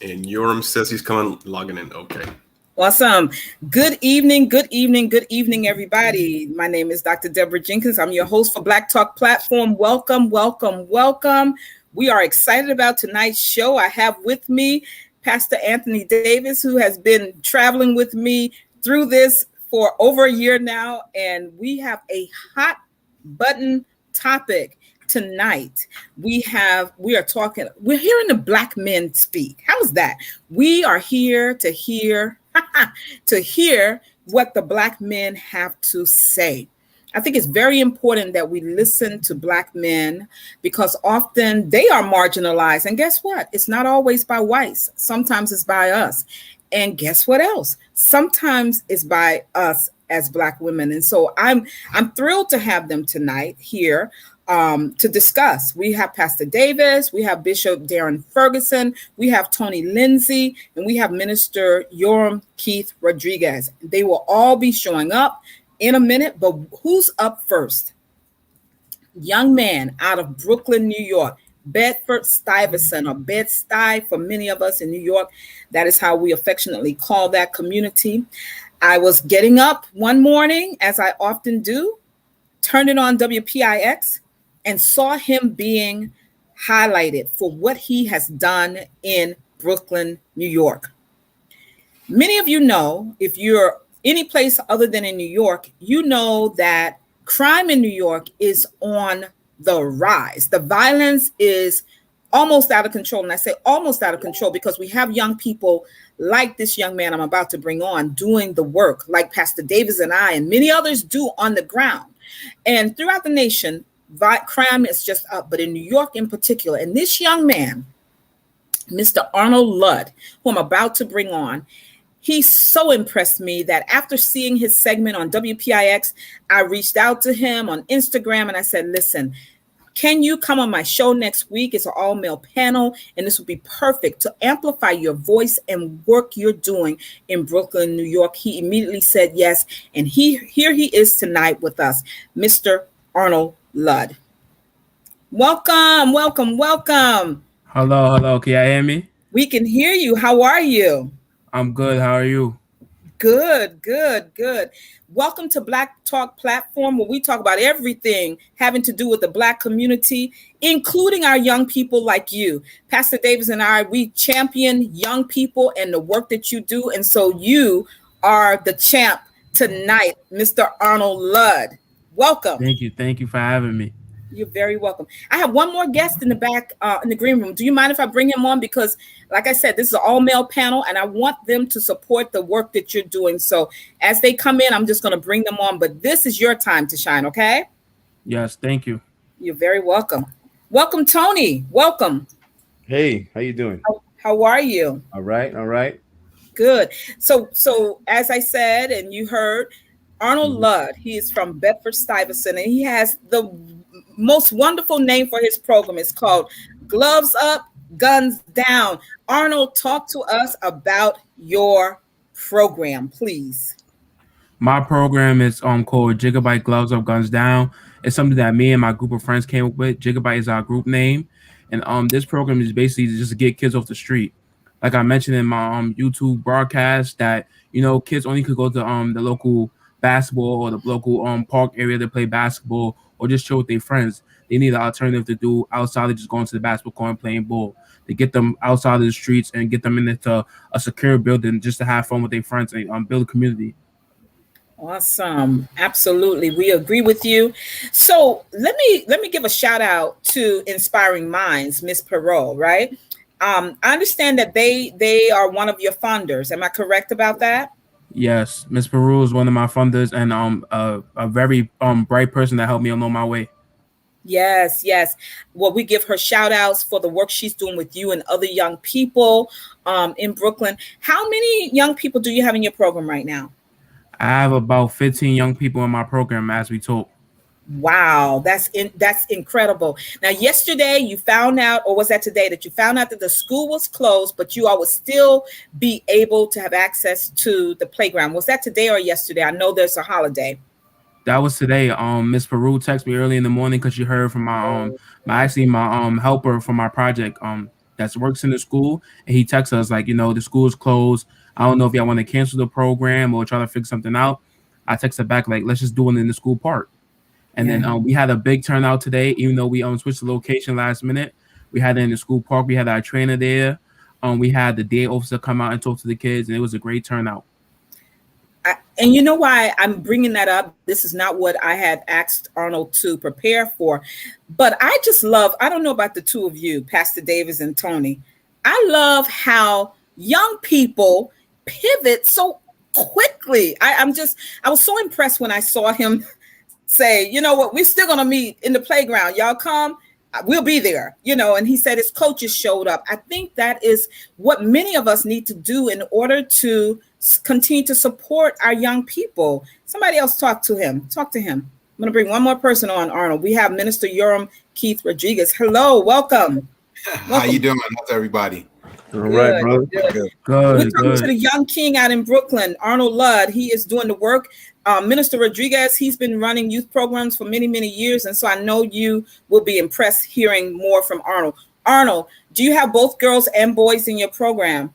And Yoram says he's coming, logging in. Okay. Awesome. Good evening, everybody. My name is Dr. Deborah Jenkins. I'm your host for Black Talk Platform. Welcome. We are excited about tonight's show. I have with me Pastor Anthony Davis, who has been traveling with me through this for over a year now. And we have a hot button topic tonight. We're hearing the Black men speak. How's that? We are here to hear what the Black men have to say. I think it's very important that we listen to Black men because often they are marginalized. And guess what? It's not always by whites. Sometimes it's by us. And guess what else? Sometimes it's by us as Black women. And so I'm thrilled to have them tonight here to discuss. We have Pastor Davis, we have Bishop Darren Ferguson, we have Tony Lindsay, and we have Minister Rev Keith Rodriguez. They will all be showing up in a minute, but who's up first? Young man out of Brooklyn, New York, Bedford-Stuyvesant, or Bed-Stuy for many of us in New York. That is how we affectionately call that community. I was getting up one morning, as I often do, turned it on WPIX, and saw him being highlighted for what he has done in Brooklyn, New York. Many of you know, if you're any place other than in New York, you know that crime in New York is on the rise. The violence is almost out of control. And I say almost out of control because we have young people like this young man I'm about to bring on doing the work like Pastor Davis and I and many others do on the ground. And throughout the nation, crime is just up, but in New York in particular. And this young man, Mr. Arnold Ludd, who I'm about to bring on, he so impressed me that after seeing his segment on WPIX, I reached out to him on Instagram and I said, listen, can you come on my show next week? It's an all-male panel, and this would be perfect to amplify your voice and work you're doing in Brooklyn, New York. He immediately said yes, and here he is tonight with us, Mr. Arnold Ludd. Welcome. Hello. Can you hear me? We can hear you. How are you? I'm good. How are you? Good. Welcome to Black Talk Platform, where we talk about everything having to do with the Black community, including our young people like you. Pastor Davis and I, we champion young people and the work that you do. And so you are the champ tonight, Mr. Arnold Ludd. Welcome. Thank you for having me. You're very welcome. I have one more guest in the back in the green room. Do you mind if I bring him on? Because like I said, this is an all-male panel and I want them to support the work that you're doing. So as they come in, I'm just going to bring them on. But this is your time to shine, okay? Yes, thank you. You're very welcome. Welcome, Tony. Welcome. Hey, how you doing? How are you? All right. Good. So as I said, and you heard, Arnold Ludd, he is from Bedford-Stuyvesant, and he has the most wonderful name for his program. It's called Gloves Up, Guns Down. Arnold, talk to us about your program, please. My program is called Gigabyte Gloves Up, Guns Down. It's something that me and my group of friends came up with. Gigabyte is our group name, and this program is basically just to get kids off the street. Like I mentioned in my YouTube broadcast, that kids only could go to the local basketball or the local park area to play basketball or just chill with their friends. They need an alternative to do outside of just going to the basketball court and playing ball. To get them outside of the streets and get them into a secure building just to have fun with their friends and build a community. Awesome. Absolutely. We agree with you. So let me give a shout out to Inspiring Minds, Miss Peru, right? I understand that they are one of your funders. Am I correct about that? Yes, Miss Peru is one of my funders and a very bright person that helped me along my way. Yes. Well, we give her shout outs for the work she's doing with you and other young people in Brooklyn. How many young people do you have in your program right now? I have about 15 young people in my program as we talk. Wow, that's incredible. Now, yesterday you found out, or was that today, that you found out that the school was closed, but you all would still be able to have access to the playground. Was that today or yesterday? I know there's a holiday. That was today. Miss Peru texted me early in the morning because she heard from my helper from my project. that works in the school, and he texts us like, the school's closed. I don't know if y'all want to cancel the program or try to figure something out. I texted back like, let's just do it in the school park. And then we had a big turnout today, even though we switched the location last minute. We had it in the school park. We had our trainer there. We had the day officer come out and talk to the kids, and it was a great turnout. And you know why I'm bringing that up? This is not what I had asked Arnold to prepare for, but I just love, I don't know about the two of you, Pastor Davis and Tony. I love how young people pivot so quickly. I was so impressed when I saw him say, you know what, we're still going to meet in the playground. Y'all come, we'll be there, and he said his coaches showed up. I think that is what many of us need to do in order to continue to support our young people. Somebody else talk to him. I'm going to bring one more person on, Arnold. We have Minister Rev Keith Rodriguez. Hello, welcome. How you doing? How's everybody? All right, brother. Good. We're talking to the young king out in Brooklyn, Arnold Ludd. He is doing the work. Minister Rodriguez, he's been running youth programs for many, many years. And so I know you will be impressed hearing more from Arnold. Arnold, do you have both girls and boys in your program?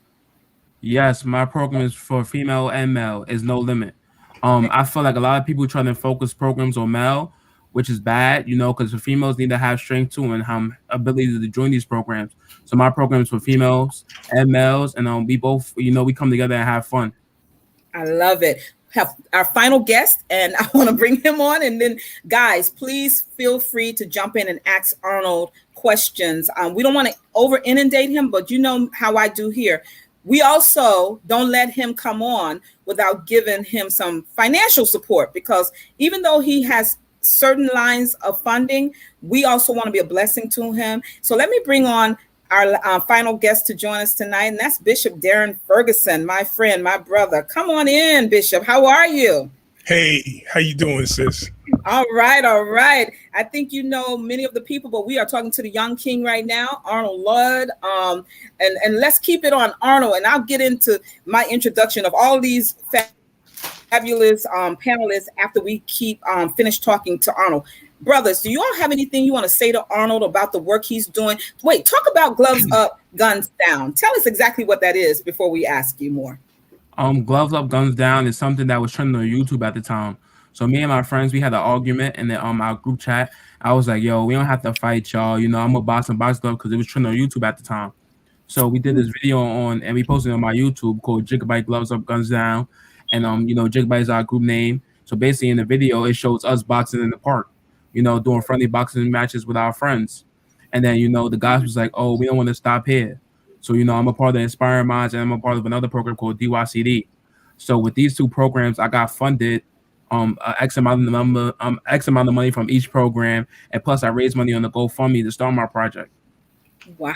Yes, my program is for female and male. Is no limit. I feel like a lot of people try to focus programs on male, which is bad, because the females need to have strength too and ability to join these programs. So my program is for females and males, and we both, we come together and have fun. I love it. Have our final guest, and I want to bring him on. And then, guys, please feel free to jump in and ask Arnold questions. We don't want to over inundate him, but you know how I do here. We also don't let him come on without giving him some financial support, because even though he has certain lines of funding, we also want to be a blessing to him. So let me bring on our final guest to join us tonight, and that's Bishop Darren Ferguson, my friend, my brother. Come on in, Bishop. How are you? Hey, how you doing, sis? All right. I think you know many of the people, but we are talking to the young king right now, Arnold Ludd. And let's keep it on Arnold, and I'll get into my introduction of all these fabulous panelists after we finish talking to Arnold. Brothers, do you all have anything you want to say to Arnold about the work he's doing? Wait, talk about Gloves Up, Guns Down. Tell us exactly what that is before we ask you more. Gloves Up, Guns Down is something that was trending on YouTube at the time. So me and my friends, we had an argument in our group chat. I was like, yo, we don't have to fight, y'all. I'm gonna buy some box gloves because it was trending on YouTube at the time. So we did this video and we posted it on my YouTube called Gigabyte Gloves Up, Guns Down. And Gigabyte is our group name. So basically in the video, it shows us boxing in the park, doing friendly boxing matches with our friends. And then, the guys was like, oh, we don't want to stop here. So, I'm a part of the Inspiring Minds, and I'm a part of another program called DYCD. So with these two programs, I got funded X amount of money from each program, and plus I raised money on the GoFundMe to start my project. Wow.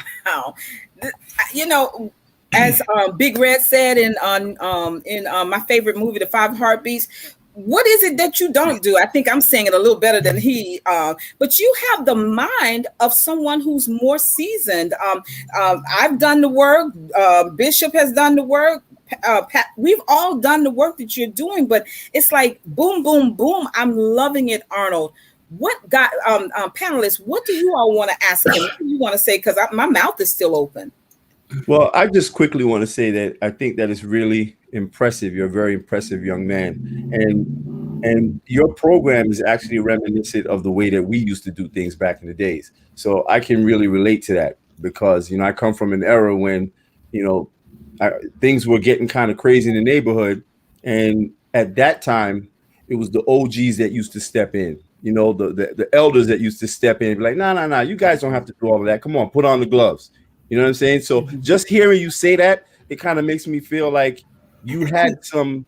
As Big Red said in my favorite movie, The Five Heartbeats, what is it that you don't do? I think I'm saying it a little better than he, but you have the mind of someone who's more seasoned. I've done the work. Bishop has done the work. Pat, we've all done the work that you're doing, but it's like boom, boom, boom. I'm loving it, Arnold. Panelists, what do you all want to ask him? What do you want to say? Because my mouth is still open. Well, I just quickly want to say that I think that is really impressive. You're a very impressive young man, and your program is actually reminiscent of the way that we used to do things back in the days. So I can really relate to that because I come from an era when things were getting kind of crazy in the neighborhood, and at that time it was the OGs that used to step in. The elders that used to step in and be like, no, you guys don't have to do all of that. Come on, put on the gloves. You know what I'm saying? So just hearing you say that, it kind of makes me feel like you had some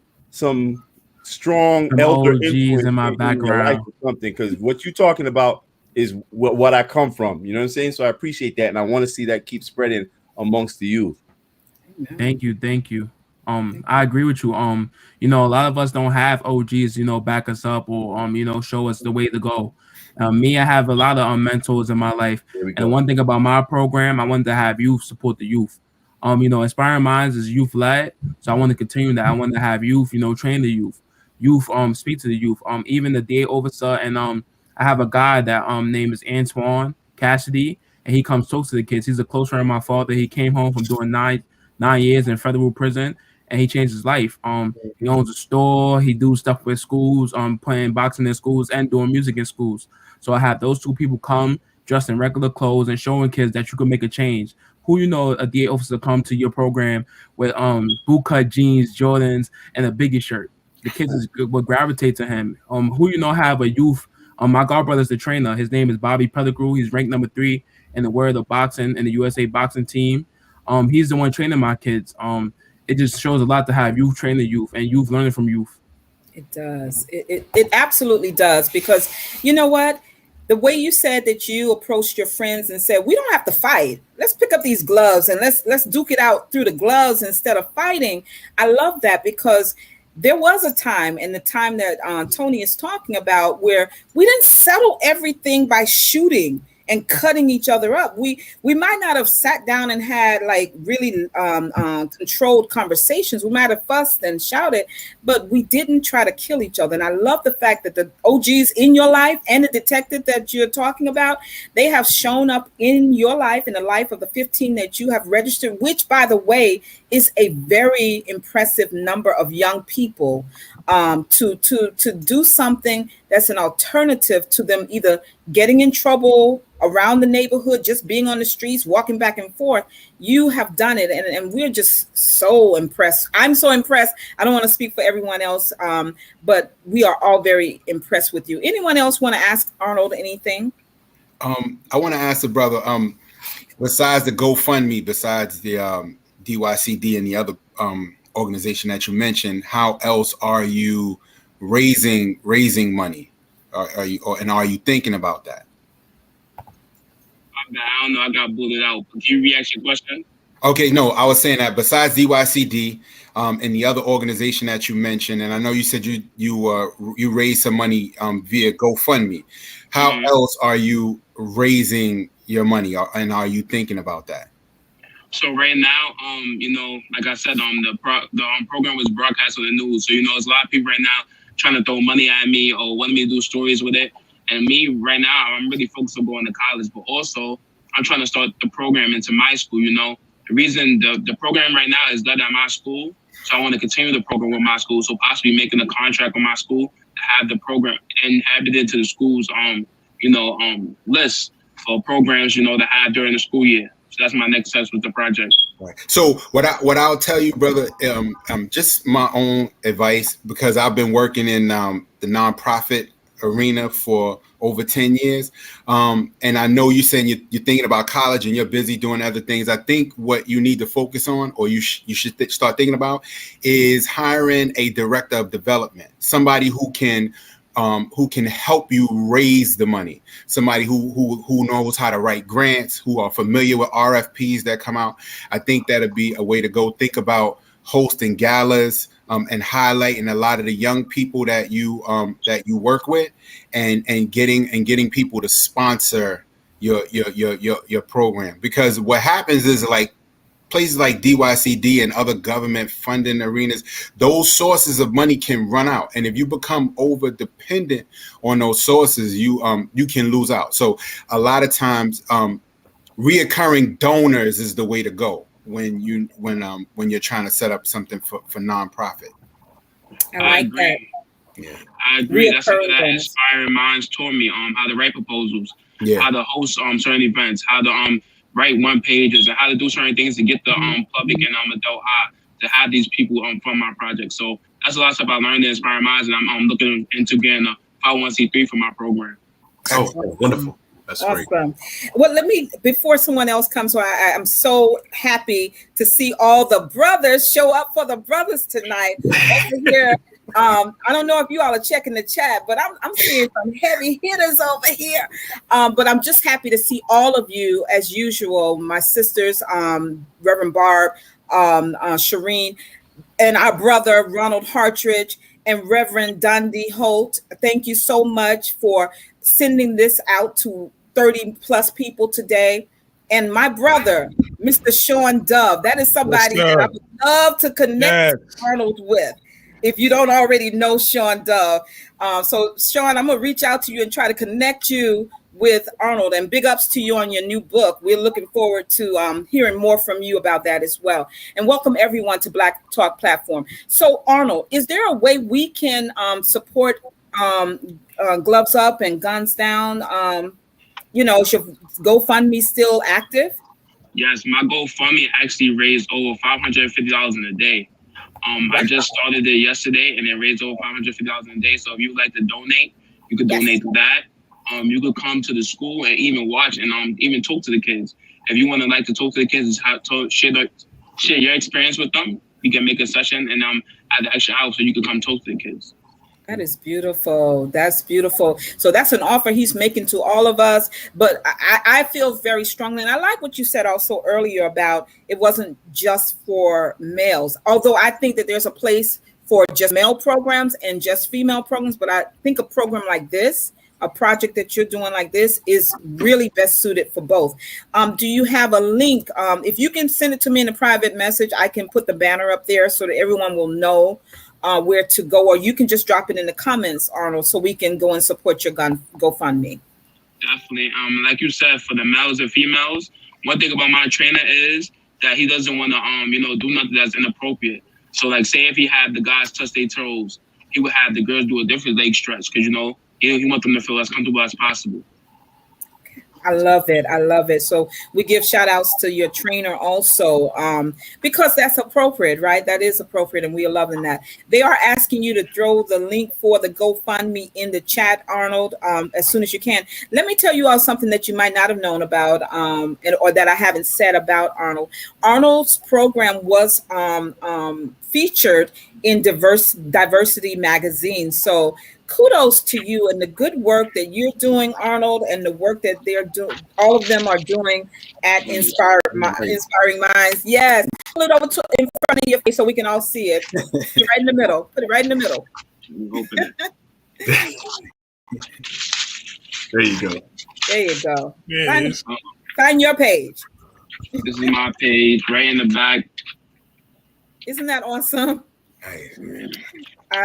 strong elder OGs in my background or something, because what you're talking about is what I come from. You know what I'm saying? So I appreciate that, and I want to see that keep spreading amongst the youth. Thank you. I agree with you. A lot of us don't have OGs, back us up or show us the way to go. Me, I have a lot of mentors in my life. And one thing about my program, I wanted to have youth support the youth. Inspiring Minds is youth led, so I want to continue that. I want to have youth, train the youth, speak to the youth. Even the day officer, and I have a guy that name is Antoine Cassidy. and he comes close to the kids. He's a close friend of my father. He came home from doing nine years in federal prison, and he changed his life. He owns a store. He do stuff with schools, playing boxing in schools and doing music in schools. So I have those two people come dressed in regular clothes and showing kids that you can make a change. Who you know, a DA officer come to your program with bootcut jeans, Jordans, and a Biggie shirt. The kids will gravitate to him. Who you know have a youth. My godbrother's the trainer. His name is Bobby Pellegrew. He's ranked number 3 in the world of boxing in the USA boxing team. He's the one training my kids. It just shows a lot to have youth train the youth and youth learning from youth. It does. It absolutely does, because you know what? The way you said that you approached your friends and said, we don't have to fight. Let's pick up these gloves and let's duke it out through the gloves instead of fighting. I love that, because there was a time, and the time that Tony is talking about, where we didn't settle everything by shooting and cutting each other up. We might not have sat down and had like really controlled conversations. We might have fussed and shouted, but we didn't try to kill each other. And I love the fact that the OGs in your life and the detective that you're talking about, they have shown up in your life, in the life of the 15 that you have registered, which, by the way, is a very impressive number of young people to do something that's an alternative to them either getting in trouble around the neighborhood, just being on the streets, walking back and forth. You have done it, and we're just so impressed. I'm so impressed. I don't want to speak for everyone else, but we are all very impressed with you. Anyone else want to ask Arnold anything? I want to ask the brother, besides the GoFundMe, besides the DYCD and the other organization that you mentioned, how else are you raising money? Are you thinking about that? I don't know. I got booted out. Can you re-ask your question? Okay, no, I was saying that besides DYCD and the other organization that you mentioned, and I know you said you raised some money via GoFundMe. How else are you raising your money, and are you thinking about that? So right now, like I said, the program was broadcast on the news. So there's a lot of people right now trying to throw money at me or wanting me to do stories with it. And me right now, I'm really focused on going to college, but also I'm trying to start the program into my school. The reason the program right now is done at my school, so I want to continue the program with my school. So possibly making a contract with my school to have the program and add it into the school's list for programs to have during the school year. So that's my next steps with the project. Right. So what I'll tell you, brother, just my own advice, because I've been working in the nonprofit arena for over 10 years. And I know you're saying you're thinking about college and you're busy doing other things. I think what you need to focus on, or you should start thinking about, is hiring a director of development, somebody who can help you raise the money, somebody who knows how to write grants, who are familiar with RFPs that come out. I think that'd be a way to go. Think about hosting galas and highlighting a lot of the young people that you work with, and getting people to sponsor your program. Because what happens is, like, places like DYCD and other government funding arenas, those sources of money can run out, and if you become over dependent on those sources, you can lose out. So a lot of times, reoccurring donors is the way to go when you're trying to set up something for nonprofit. I like that. Yeah, I agree. That's something that inspiring minds taught me how to write proposals, how to host certain events, how to write one pages, and how to do certain things to get the public and adult eye to have these people from my project. So that's a lot of stuff I learned to inspire minds, and I'm looking into getting a 501c3 for my program. Oh, wonderful. That's awesome. Great. Well, before someone else comes, so I'm so happy to see all the brothers show up for the brothers tonight over here. I don't know if you all are checking the chat, but I'm seeing some heavy hitters over here. But I'm just happy to see all of you as usual. My sisters, Reverend Barb, Shireen, and our brother Ronald Hartridge, and Reverend Dundee Holt. Thank you so much for sending this out to 30 plus people today. And my brother, Mr. Sean Dove, that is somebody that I would love to connect Arnold with, if you don't already know Sean Dove. So Sean, I'm gonna reach out to you and try to connect you with Arnold, and big ups to you on your new book. We're looking forward to hearing more from you about that as well. And welcome everyone to Black Talk Platform. So Arnold, is there a way we can support Gloves Up and Guns Down? Is your GoFundMe still active? Yes, my GoFundMe actually raised over $550 in a day. I just started it yesterday, and it raised over $550 in a day. So if you would like to donate, you could donate to that. You could come to the school and even watch and even talk to the kids. If you want to like to talk to the kids, share your experience with them. You can make a session and at the extra hour so you can come talk to the kids. That is beautiful. That's beautiful. So that's an offer he's making to all of us. But I feel very strongly, and I like what you said also earlier about it wasn't just for males. Although I think that there's a place for just male programs and just female programs. But I think a program like this, a project that you're doing like this, is really best suited for both. Do you have a link? If you can send it to me in a private message, I can put the banner up there so that everyone will know where to go, or you can just drop it in the comments, Arnold, so we can go and support your GoFundMe. Definitely. Like you said, for the males and females, one thing about my trainer is that he doesn't want to, do nothing that's inappropriate. So, like, say if he had the guys touch their toes, he would have the girls do a different leg stretch because, he wants them to feel as comfortable as possible. I love it. I love it. So we give shout outs to your trainer also, because that's appropriate, right? That is appropriate. And we are loving that. They are asking you to throw the link for the GoFundMe in the chat, Arnold, as soon as you can. Let me tell you all something that you might not have known about, or that I haven't said about Arnold. Arnold's program was featured in Diversity magazine. So kudos to you and the good work that you're doing, Arnold, and the work that they're doing. All of them are doing at Inspiring Minds. Yes, pull it over in front of your face so we can all see it. Put it right in the middle. Put it right in the middle. There you go. There you go. Yeah, find your page. This is my page right in the back. Isn't that awesome? All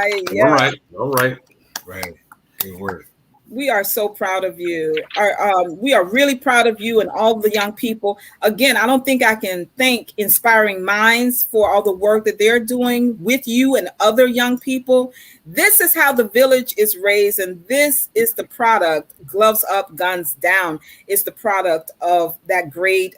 right. Right. Good work. We are so proud of you. We are really proud of you and all the young people. Again, I don't think I can thank Inspiring Minds for all the work that they're doing with you and other young people. This is how the village is raised, and this is the product. Gloves Up, Guns Down is the product of that great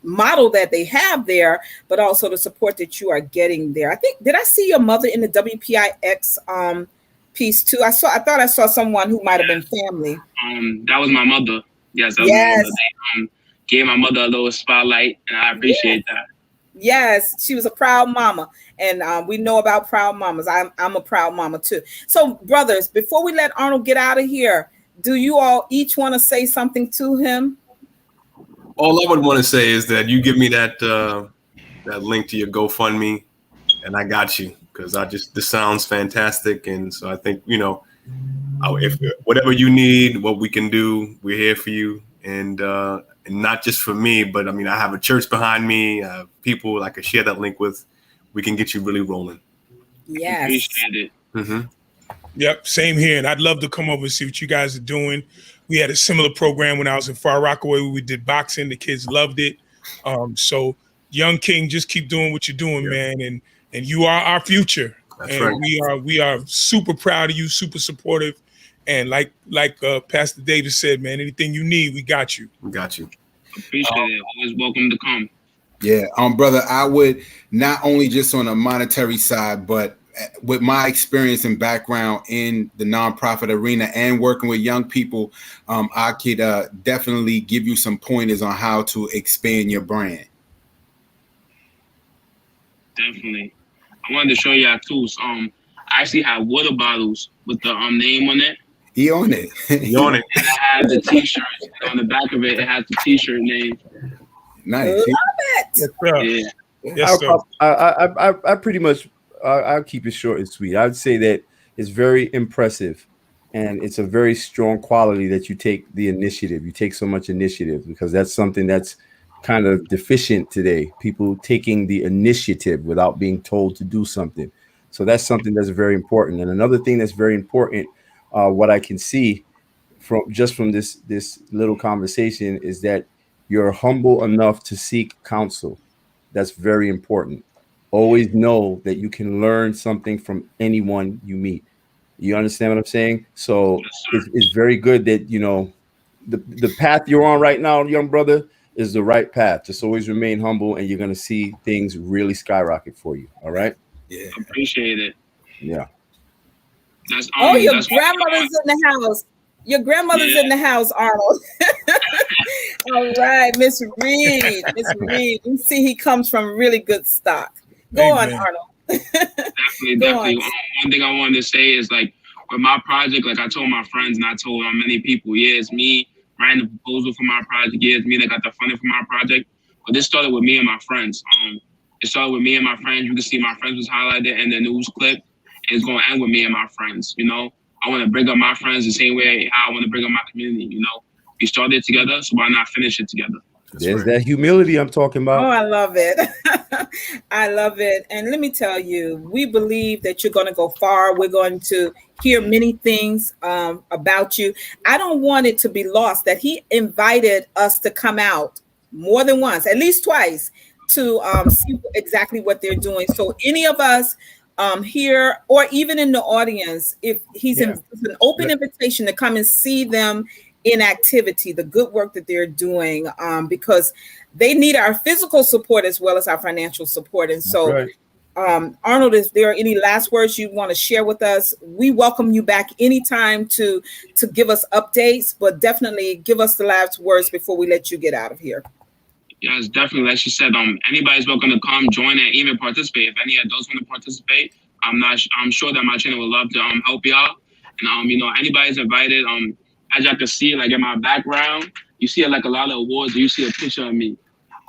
model that they have there, but also the support that you are getting there. Did I see your mother in the WPIX piece too? I thought I saw someone who might have been family. That was my mother. Yes, that was my mother. They gave my mother a little spotlight, and I appreciate that. Yes, she was a proud mama, and we know about proud mamas. I'm a proud mama too. So, brothers, before we let Arnold get out of here, do you all each want to say something to him? All I would want to say is that you give me that link to your GoFundMe, and I got you. Because this sounds fantastic, and so I think if whatever you need, what we can do, we're here for you, and not just for me, but I have a church behind me, people I can share that link with. We can get you really rolling. Yes, appreciate it. Mm-hmm. Yep, same here, and I'd love to come over and see what you guys are doing. We had a similar program when I was in Far Rockaway. We did boxing. The kids loved it. So, Young King, just keep doing what you're doing, man, and you are our future. That's and right. we are super proud of you, super supportive. And like Pastor David said, man, anything you need, we got you. We got you. Appreciate it. Always welcome to come. Yeah, brother, I would not only just on a monetary side, but with my experience and background in the nonprofit arena and working with young people, I could definitely give you some pointers on how to expand your brand. Definitely. I wanted to show y'all too. I actually have water bottles with the name on it. He on it. He on it. And I have the t-shirt on the back of it. It has the t-shirt name. Nice. Love it. Yes, sir. Yeah. Yes, sir. I pretty much I'll keep it short and sweet. I'd say that it's very impressive, and it's a very strong quality that you take the initiative. You take so much initiative, because that's something that's kind of deficient today. People taking the initiative without being told to do something. So that's something that's very important. And another thing that's very important, what I can see from this little conversation is that you're humble enough to seek counsel. That's very important. Always know that you can learn something from anyone you meet. You understand what I'm saying? So it's very good that, you know, the path you're on right now, young brother, is the right path. Just always remain humble, and you're going to see things really skyrocket for you. All right? Yeah. Appreciate it. Yeah. That's your that's grandmother's in the house. Your grandmother's in the house, Arnold. All right, Miss Reed. Miss Reed. You see, he comes from really good stock. Go on, Arnold. Definitely. One thing I wanted to say is, like, with my project, like I told my friends and I told many people, yeah, it's me writing the proposal for my project. Yeah, it's me that got the funding for my project. But this started with me and my friends. It started with me and my friends. You can see my friends was highlighted in the news clip. And it's going to end with me and my friends. You know, I want to bring up my friends the same way I want to bring up my community. You know, we started together, so why not finish it together? There's that humility I'm talking about. Oh, I love it. I love it. And let me tell you, we believe that you're going to go far. We're going to hear many things about you. I don't want it to be lost that he invited us to come out more than once, at least twice, to see exactly what they're doing. So any of us here or even in the audience, if he's an open invitation to come and see them in activity, the good work that they're doing, because they need our physical support as well as our financial support. And so, Arnold, if there are any last words you want to share with us, we welcome you back anytime to give us updates, but definitely give us the last words before we let you get out of here. Yes, definitely. Like she said, anybody's welcome to come, join, and even participate. If any adults want to participate, I'm sure that my channel would love to help y'all. And you know, anybody's invited. As y'all can see, like in my background, you see like a lot of awards. You see a picture of me.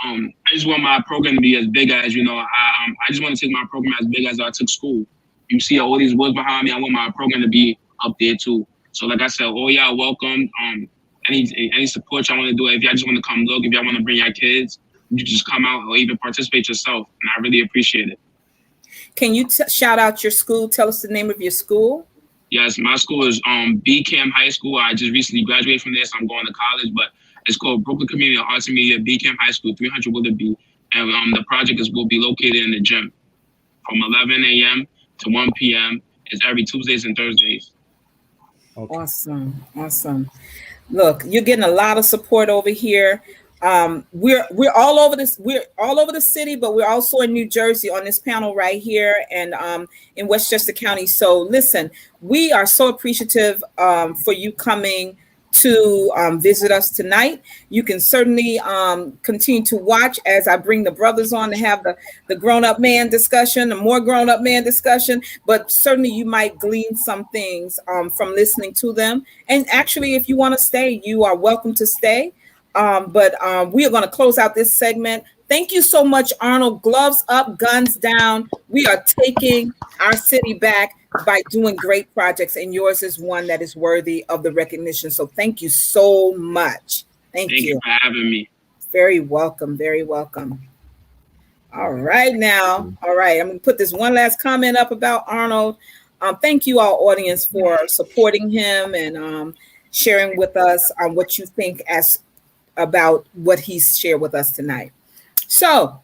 I just want my program to be as big as, you know, I just want to take my program as big as I took school. You see all these words behind me. I want my program to be up there too. So like I said, all y'all welcome. Any support y'all want to do, if y'all just want to come look, if y'all want to bring your kids, you just come out or even participate yourself. And I really appreciate it. Can you shout out your school? Tell us the name of your school. Yes, my school is B Camp High School. I just recently graduated from there, so I'm going to college, but it's called Brooklyn Community Arts and Media B Camp High School, 300 Willoughby. And the project will be located in the gym from 11 a.m. to 1 p.m. It's every Tuesdays and Thursdays. Okay. Awesome. Look, you're getting a lot of support over here. We're all over this. We're all over the city, but we're also in New Jersey on this panel right here, and in Westchester County. So listen, we are so appreciative for you coming to visit us tonight. You can certainly continue to watch as I bring the brothers on to have the grown-up man discussion, the more grown-up man discussion, but certainly you might glean some things from listening to them. And actually, if you want to stay, you are welcome to stay. But we are going to close out this segment. Thank you so much, Arnold. Gloves up, guns down. We are taking our city back by doing great projects, and yours is one that is worthy of the recognition. So thank you so much. Thank you for having me. Very welcome. Very welcome. All right, now. All right. I'm going to put this one last comment up about Arnold. Thank you, all audience, for supporting him and sharing with us what you think about what he's shared with us tonight. So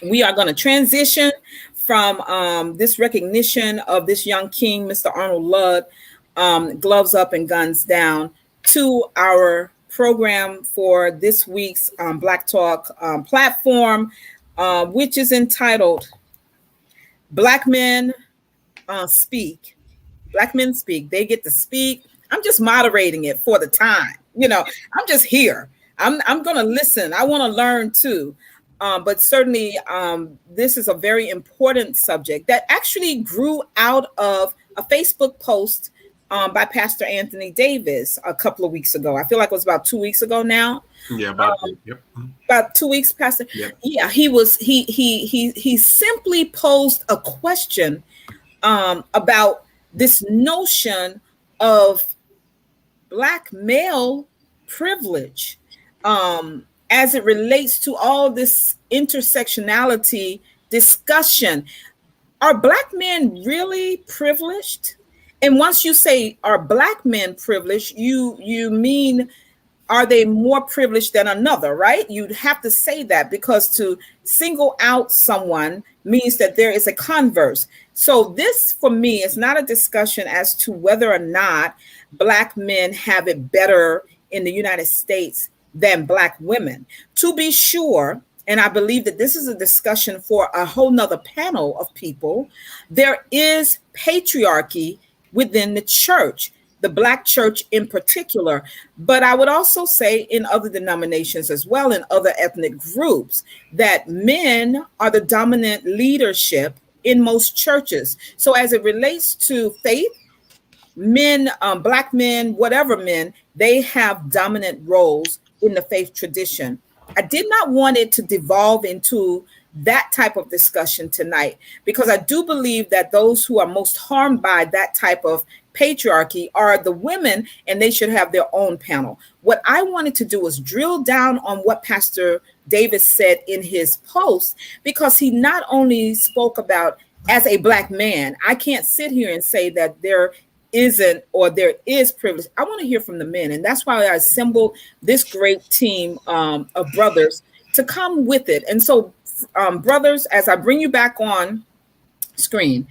we are going to transition from this recognition of this young king, Mr. Arnold Ludd, gloves up and guns down, to our program for this week's Black Talk platform, which is entitled Black Men Speak. Black Men Speak. They get to speak. I'm just moderating it for the time. You know, I'm just here. I'm going to listen. I want to learn too. But certainly this is a very important subject that actually grew out of a Facebook post by Pastor Anthony Davis a couple of weeks ago. I feel like it was about 2 weeks ago now. Yeah, about 2 weeks, Pastor. Yep. Yeah, he simply posed a question about this notion of Black male privilege as it relates to all this intersectionality discussion. Are Black men really privileged? And once you say are Black men privileged, you mean are they more privileged than another, right? You'd have to say that, because to single out someone means that there is a converse. So this, for me, is not a discussion as to whether or not Black men have it better in the United States than Black women. To be sure, and I believe that this is a discussion for a whole nother panel of people, there is patriarchy within the church, the Black church in particular, but I would also say in other denominations as well, in other ethnic groups, that men are the dominant leadership in most churches. So as it relates to faith, men, Black men, whatever men, they have dominant roles in the faith tradition. I did not want it to devolve into that type of discussion tonight, because I do believe that those who are most harmed by that type of patriarchy are the women, and they should have their own panel. What I wanted to do was drill down on what Pastor Davis said in his post, because he not only spoke about as a Black man, I can't sit here and say that there isn't or there is privilege. I want to hear from the men, and that's why I assembled this great team of brothers to come with it. And so brothers, as I bring you back on screen,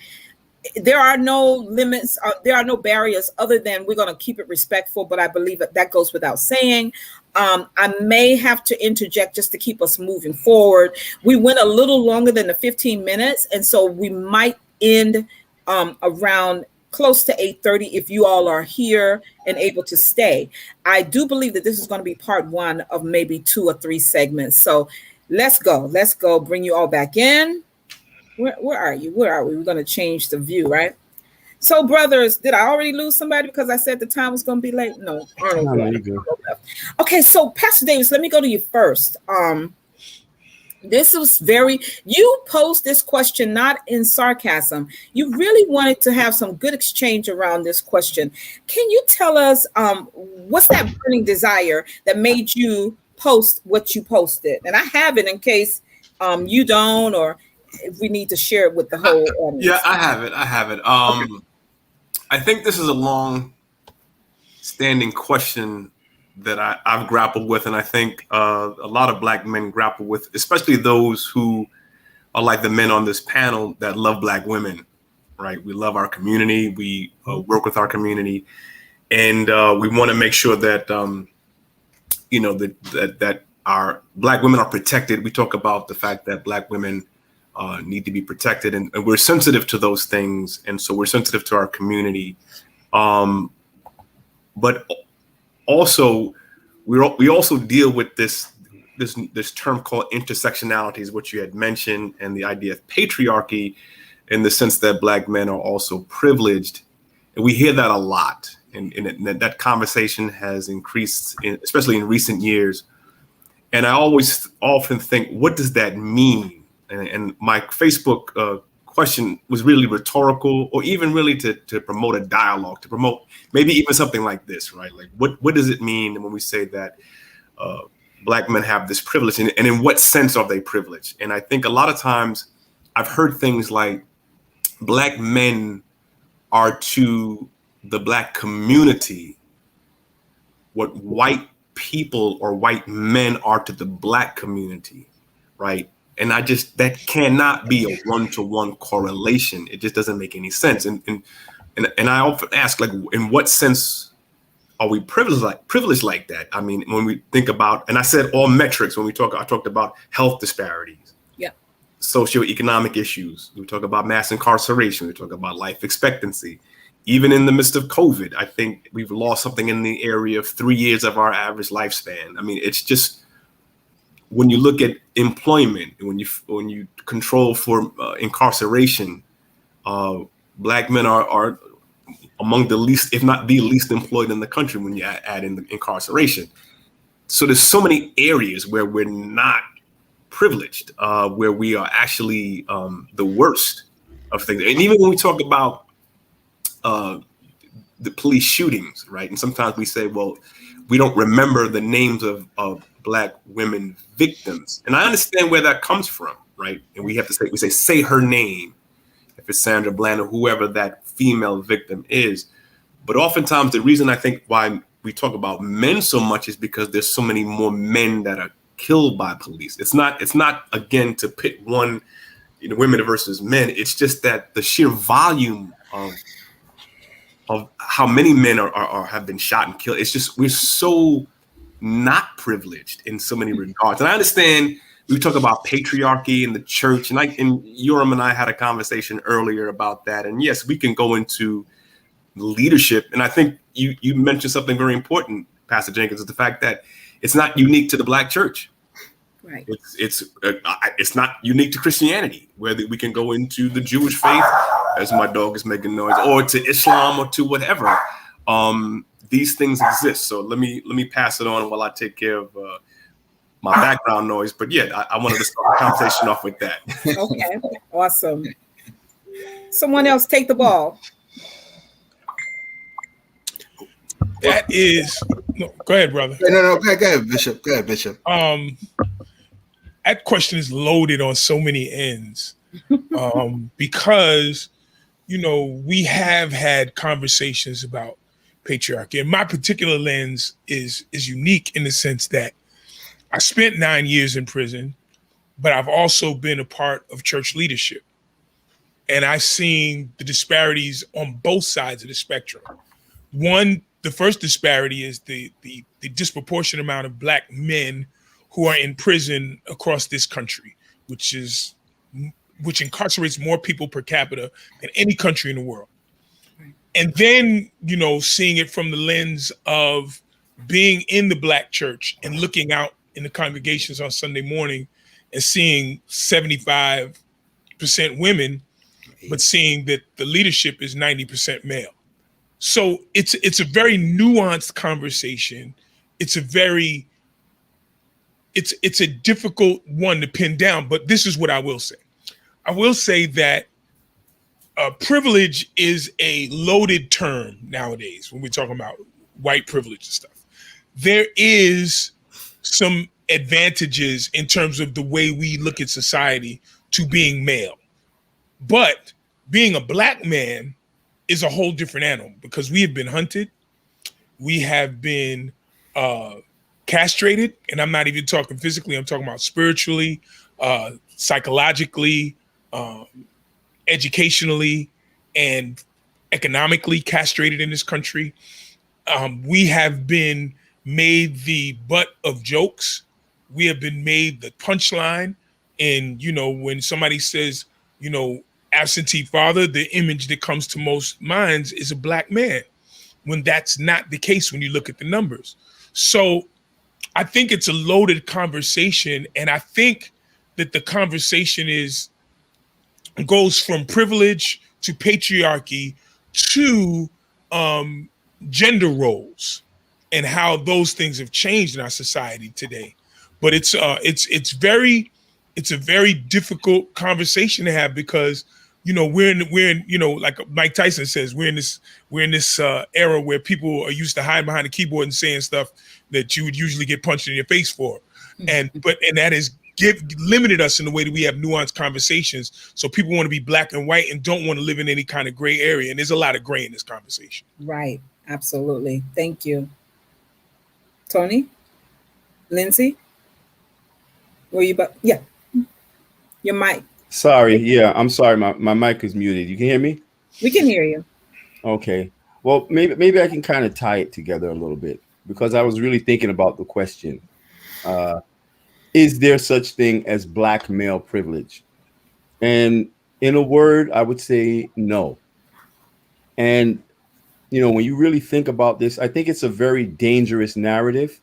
there are no limits, there are no barriers other than we're going to keep it respectful, but I believe that goes without saying. I may have to interject just to keep us moving forward. We went a little longer than the 15 minutes, and so we might end around close to 8:30 if you all are here and able to stay. I do believe that this is going to be part one of maybe 2 or 3 segments. So let's go, bring you all back in. Where are you? Where are we? We're going to change the view, right? So, brothers, did I already lose somebody because I said the time was going to be late? No. Okay, so Pastor Davis, let me go to you first. This was you posed this question not in sarcasm. You really wanted to have some good exchange around this question. Can you tell us what's that burning desire that made you post what you posted? And I have it in case you don't, or if we need to share it with the whole audience. Yeah, I have it. Okay. I think this is a long-standing question that I've grappled with, and I think a lot of Black men grapple with, especially those who are like the men on this panel that love Black women, right? We love our community. We work with our community, and we want to make sure that that our Black women are protected. We talk about the fact that Black women need to be protected, and we're sensitive to those things, and so we're sensitive to our community. But also, we also deal with this term called intersectionality, is what you had mentioned, and the idea of patriarchy, in the sense that Black men are also privileged, and we hear that a lot, and that conversation has increased, especially in recent years. And I often think, what does that mean? And my Facebook question was really rhetorical, or even really to promote a dialogue, to promote maybe even something like this, right? Like, what does it mean when we say that Black men have this privilege, and in what sense are they privileged? And I think a lot of times I've heard things like Black men are to the Black community what white people or white men are to the Black community, right? And that cannot be a one-to-one correlation. It just doesn't make any sense. And I often ask, like, in what sense are we privileged like that? I mean, when we think about, and I said all metrics when I talked about health disparities, socioeconomic issues. We talk about mass incarceration. We talk about life expectancy. Even in the midst of COVID, I think we've lost something in the area of 3 years of our average lifespan. I mean, it's just, when you look at employment, when you control for incarceration, Black men are among the least, if not the least, employed in the country when you add in the incarceration. So there's so many areas where we're not privileged, where we are actually the worst of things. And even when we talk about the police shootings, right? And sometimes we say, well, we don't remember the names of Black women victims. And I understand where that comes from, right? And we have to say her name. If it's Sandra Bland or whoever that female victim is. But oftentimes the reason I think why we talk about men so much is because there's so many more men that are killed by police. It's not again to pit one, women versus men. It's just that the sheer volume of how many men are have been shot and killed. It's just we're so not privileged in so many regards. And I understand we talk about patriarchy in the church, and Yoram and I had a conversation earlier about that. And yes, we can go into leadership. And I think you mentioned something very important, Pastor Jenkins, is the fact that it's not unique to the Black church. Right. It's not unique to Christianity, whether we can go into the Jewish faith, as my dog is making noise, or to Islam, or to whatever. These things exist. So let me pass it on while I take care of my background noise. But yeah, I wanted to start the conversation off with that. Okay, awesome. Someone else take the ball. That is no. Go ahead, brother. No. Go ahead, Bishop. Go ahead, Bishop. That question is loaded on so many ends, because we have had conversations about patriarchy, and my particular lens is unique in the sense that I spent 9 years in prison, but I've also been a part of church leadership, and I've seen the disparities on both sides of the spectrum. The first disparity is the disproportionate amount of Black men who are in prison across this country, which incarcerates more people per capita than any country in the world. And then, seeing it from the lens of being in the Black church and looking out in the congregations on Sunday morning and seeing 75% women, but seeing that the leadership is 90% male. So it's a very nuanced conversation. It's a difficult one to pin down, but this is what I will say. I will say that privilege is a loaded term nowadays when we're talking about white privilege and stuff. There is some advantages in terms of the way we look at society to being male. But being a Black man is a whole different animal, because we have been hunted. We have been castrated, and I'm not even talking physically, I'm talking about spiritually, psychologically, educationally, and economically castrated in this country. We have been made the butt of jokes. We have been made the punchline. And, when somebody says, absentee father, the image that comes to most minds is a Black man, when that's not the case when you look at the numbers. So I think it's a loaded conversation, and I think that the conversation goes from privilege to patriarchy to gender roles and how those things have changed in our society today. But it's a very difficult conversation to have, because we're in like Mike Tyson says, we're in this era where people are used to hiding behind a keyboard and saying stuff that you would usually get punched in your face for, and that has limited us in the way that we have nuanced conversations. So people want to be black and white and don't want to live in any kind of gray area, and there's a lot of gray in this conversation. Right, absolutely. Thank you, Tony, Lindsay. Were you? Yeah, your mic. Sorry. Yeah, I'm sorry. My mic is muted. You can hear me? We can hear you. Okay. Well, maybe I can kind of tie it together a little bit, because I was really thinking about the question. Is there such thing as Black male privilege? And in a word, I would say no. And, when you really think about this, I think it's a very dangerous narrative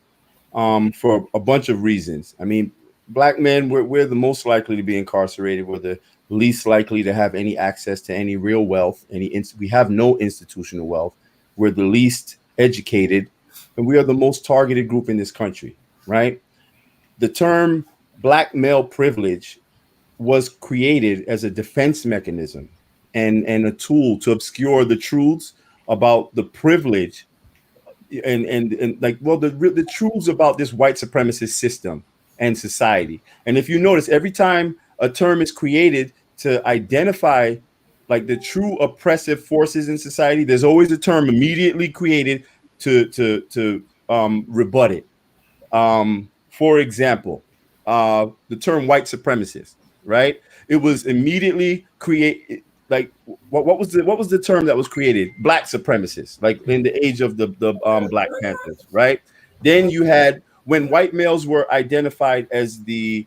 for a bunch of reasons. I mean, Black men, we're the most likely to be incarcerated. We're the least likely to have any access to any real wealth. We have no institutional wealth. We're the least educated, and we are the most targeted group in this country, right? The term Black male privilege was created as a defense mechanism and a tool to obscure the truths about the privilege and the truths about this white supremacist system and society. And if you notice, every time a term is created to identify like the true oppressive forces in society, there's always a term immediately created to rebut it. For example, the term white supremacist, right? It was immediately created. Like what was the term that was created? Black supremacist, like in the age of the Black Panthers, right? Then you had when white males were identified as the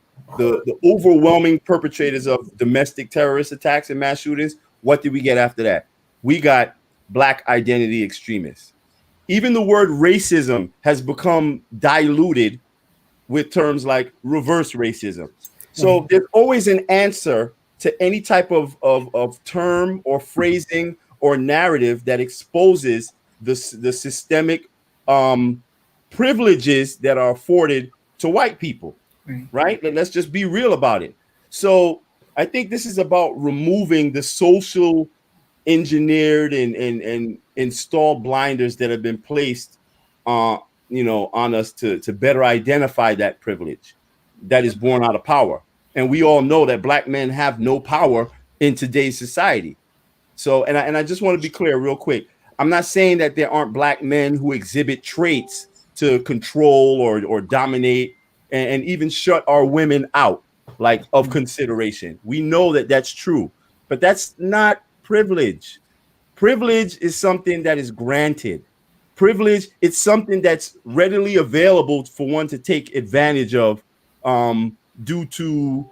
overwhelming perpetrators of domestic terrorist attacks and mass shootings. What did we get after that? We got Black identity extremists. Even the word racism has become diluted with terms like reverse racism. So there's always an answer to any type of term or phrasing or narrative that exposes the systemic privileges that are afforded to white people, right? Let's just be real about it. So I think this is about removing the social engineered and installed blinders that have been placed on us to better identify that privilege that is born out of power. And we all know that Black men have no power in today's society. So, and I just want to be clear real quick. I'm not saying that there aren't Black men who exhibit traits to control or dominate and even shut our women out, like, of consideration. We know that that's true, but that's not privilege. Privilege is something that is granted. Privilege, it's something that's readily available for one to take advantage of due to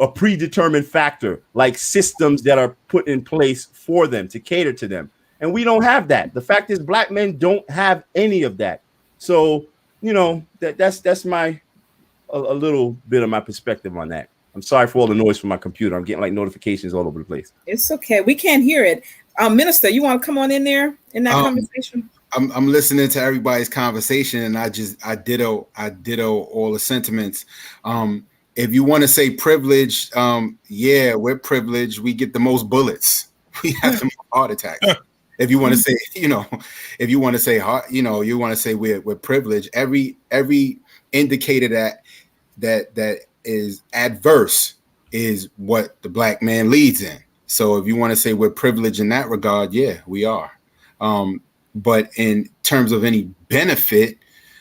a predetermined factor, like systems that are put in place for them to cater to them. And we don't have that. The fact is, Black men don't have any of that. So, that's my a little bit of my perspective on that. I'm sorry for all the noise from my computer. I'm getting like notifications all over the place. It's okay. We can't hear it. Minister, you want to come on in there in that conversation? I'm listening to everybody's conversation, and I ditto all the sentiments. If you want to say privilege, yeah, we're privileged. We get the most bullets. We have the most heart attacks. If you want to say, if you want to say heart, you want to say we're privileged. Every indicator that is adverse is what the Black man leads in. So if you want to say we're privileged in that regard, yeah, we are. But in terms of any benefit,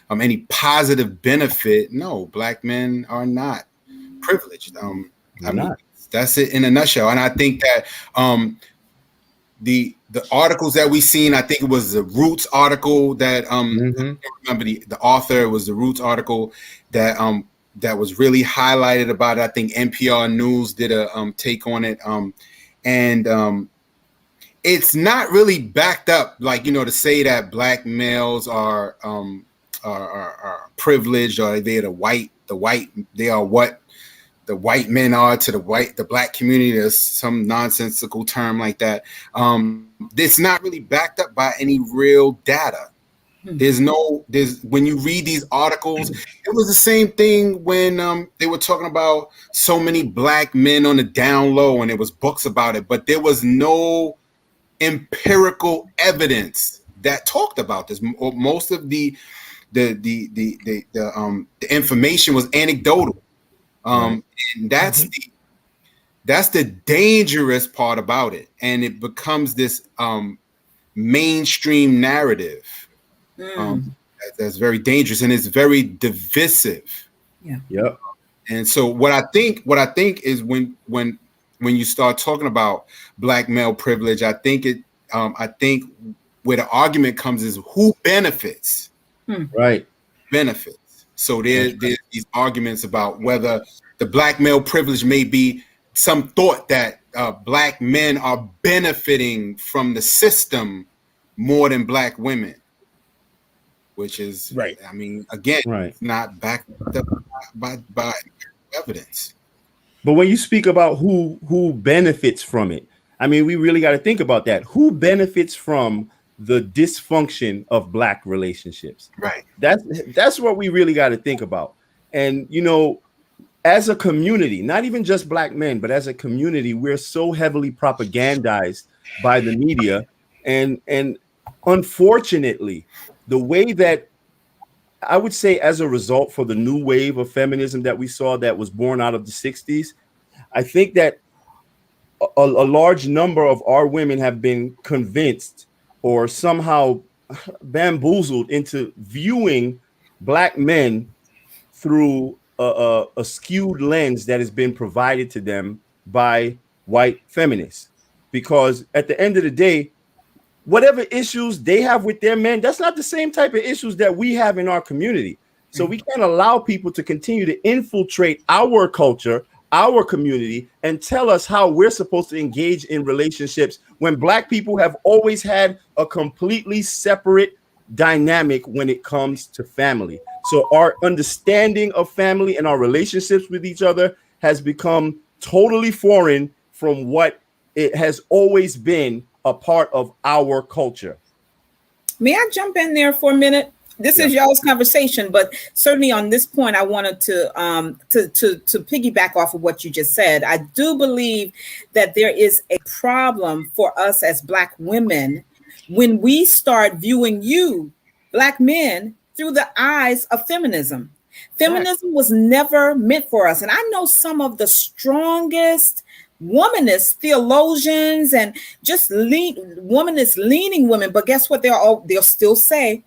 any positive benefit, no, Black men are not privileged. I mean, that's it in a nutshell. And I think that the articles that we seen, I think it was the Roots article that I remember the author. It was the Roots article that was really highlighted about it. I think NPR News did a take on it, and it's not really backed up, like, to say that Black males are privileged, or they are what the white men are to the Black community. There's some nonsensical term like that. It's not really backed up by any real data. When you read these articles, it was the same thing when they were talking about so many Black men on the down low, and there was books about it, but there was no empirical evidence that talked about this. Most of the information was anecdotal, and that's the dangerous part about it, and it becomes this mainstream narrative. That's very dangerous, and it's very divisive. Yep. And so what I think is when you start talking about Black male privilege, I think where the argument comes is who benefits. Right. Benefits. So there's these arguments about whether the Black male privilege may be some thought that Black men are benefiting from the system more than Black women, which is right. I mean, again, it's not backed up by evidence. But when you speak about who benefits from it, I mean, we really got to think about that. Who benefits from the dysfunction of Black relationships? Right. That's what we really got to think about. And, as a community, not even just Black men, but as a community, we're so heavily propagandized by the media. And unfortunately, the way that I would say as a result for the new wave of feminism that we saw that was born out of the 60s, I think that a large number of our women have been convinced or somehow bamboozled into viewing Black men through a skewed lens that has been provided to them by white feminists. Because at the end of the day, whatever issues they have with their men, that's not the same type of issues that we have in our community. So we can't allow people to continue to infiltrate our culture, our community, and tell us how we're supposed to engage in relationships when Black people have always had a completely separate dynamic when it comes to family. So our understanding of family and our relationships with each other has become totally foreign from what it has always been a part of our culture. May I jump in there for a minute? This is y'all's conversation, but certainly on this point, I wanted to piggyback off of what you just said. I do believe that there is a problem for us as Black women when we start viewing you, Black men, through the eyes of feminism. Feminism was never meant for us. And I know some of the strongest womanist theologians and just womanist leaning women, but guess what? They'll still say,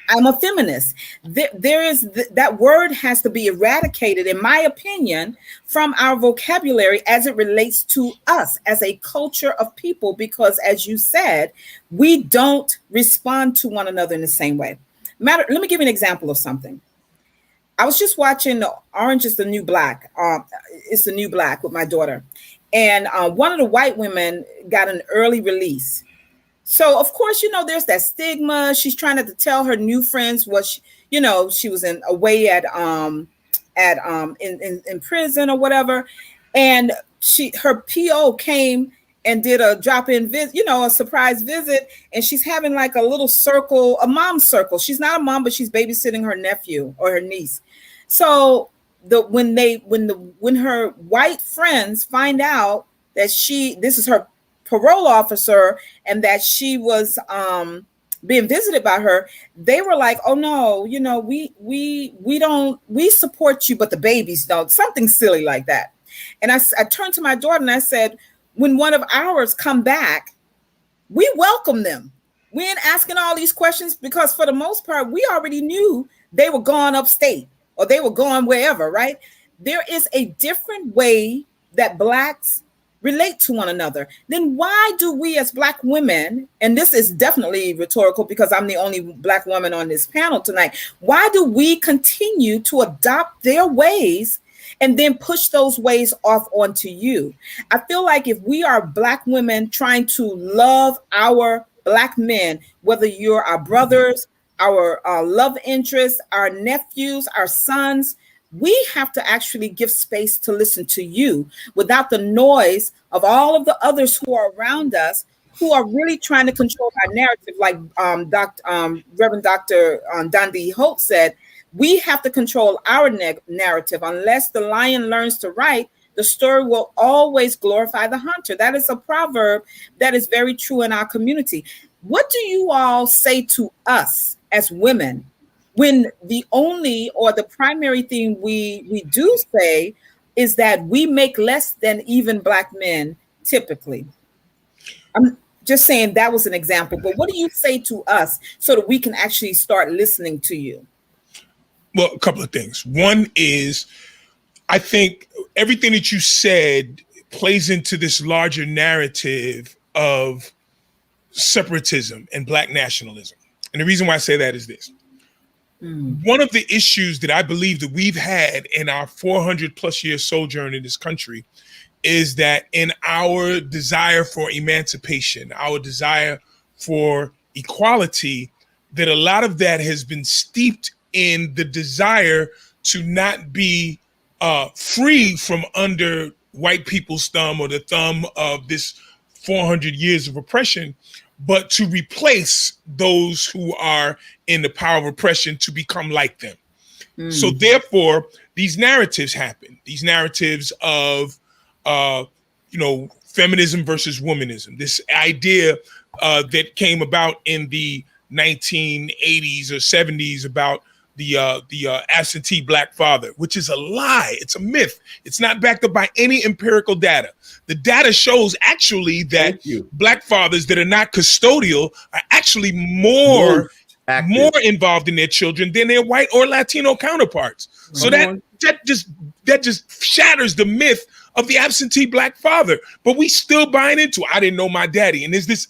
I'm a feminist. That word has to be eradicated, in my opinion, from our vocabulary as it relates to us as a culture of people, because as you said, we don't respond to one another in the same way. Let me give you an example of something. I was just watching Orange is the New Black. It's the New Black with my daughter. And one of the white women got an early release. So, of course, there's that stigma. She's trying to tell her new friends what she was away at in prison or whatever. And her PO came and did a drop-in visit, a surprise visit. And she's having like a little circle, a mom circle. She's not a mom, but she's babysitting her nephew or her niece. So when her white friends find out that this is her parole officer and that she was being visited by her, they were like, oh no, we support you, but the babies don't, something silly like that. And I turned to my daughter and I said, when one of ours come back, we welcome them. We ain't asking all these questions because for the most part, we already knew they were gone upstate or they were gone wherever, right? There is a different way that Blacks relate to one another. Then why do we as Black women, and this is definitely rhetorical because I'm the only Black woman on this panel tonight, why do we continue to adopt their ways and then push those ways off onto you? I feel like if we are Black women trying to love our Black men, whether you're our brothers, our love interests, our nephews, our sons, we have to actually give space to listen to you without the noise of all of the others who are around us, who are really trying to control our narrative. Like Reverend Dr. Dundee Holt said, we have to control our narrative. Unless the lion learns to write, the story will always glorify the hunter. That is a proverb that is very true in our community. What do you all say to us as women when the only or the primary thing we do say is that we make less than even Black men typically? I'm just saying that was an example, but what do you say to us so that we can actually start listening to you? Well, a couple of things. One is, I think everything that you said plays into this larger narrative of separatism and Black nationalism. And the reason why I say that is this. One of the issues that I believe that we've had in our 400 plus year sojourn in this country is that in our desire for emancipation, our desire for equality, that a lot of that has been steeped in the desire to not be free from under white people's thumb or the thumb of this 400 years of oppression, but to replace those who are in the power of oppression to become like them. So therefore, these narratives happen. These narratives of, feminism versus womanism. This idea that came about in the 1980s or 70s about absentee black father, which is a lie. It's a myth. It's not backed up by any empirical data. The data shows actually that black fathers that are not custodial are actually more involved in their children than their white or Latino counterparts. So that just shatters the myth of the absentee black father. But we still buying into I didn't know my daddy. And there's this.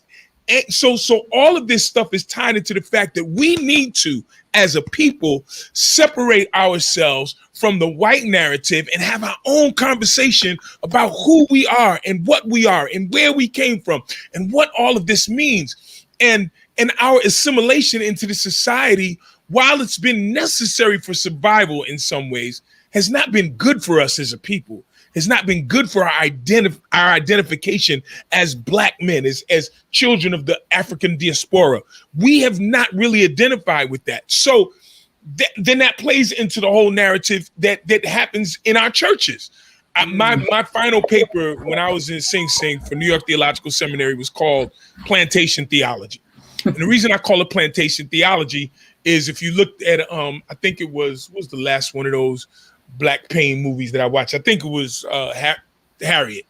And so all of this stuff is tied into the fact that we need to, as a people, separate ourselves from the white narrative and have our own conversation about who we are and what we are and where we came from and what all of this means. And our assimilation into the society, while it's been necessary for survival in some ways, has not been good for us as a people. Has not been good for our identification as black men, as children of the African diaspora. We have not really identified with that. So then that plays into the whole narrative that happens in our churches. My final paper when I was in Sing Sing for New York Theological Seminary was called Plantation Theology. And the reason I call it plantation theology is if you looked at, I think it was the last one of those Black Pain movies that I watched. I think it was Harriet,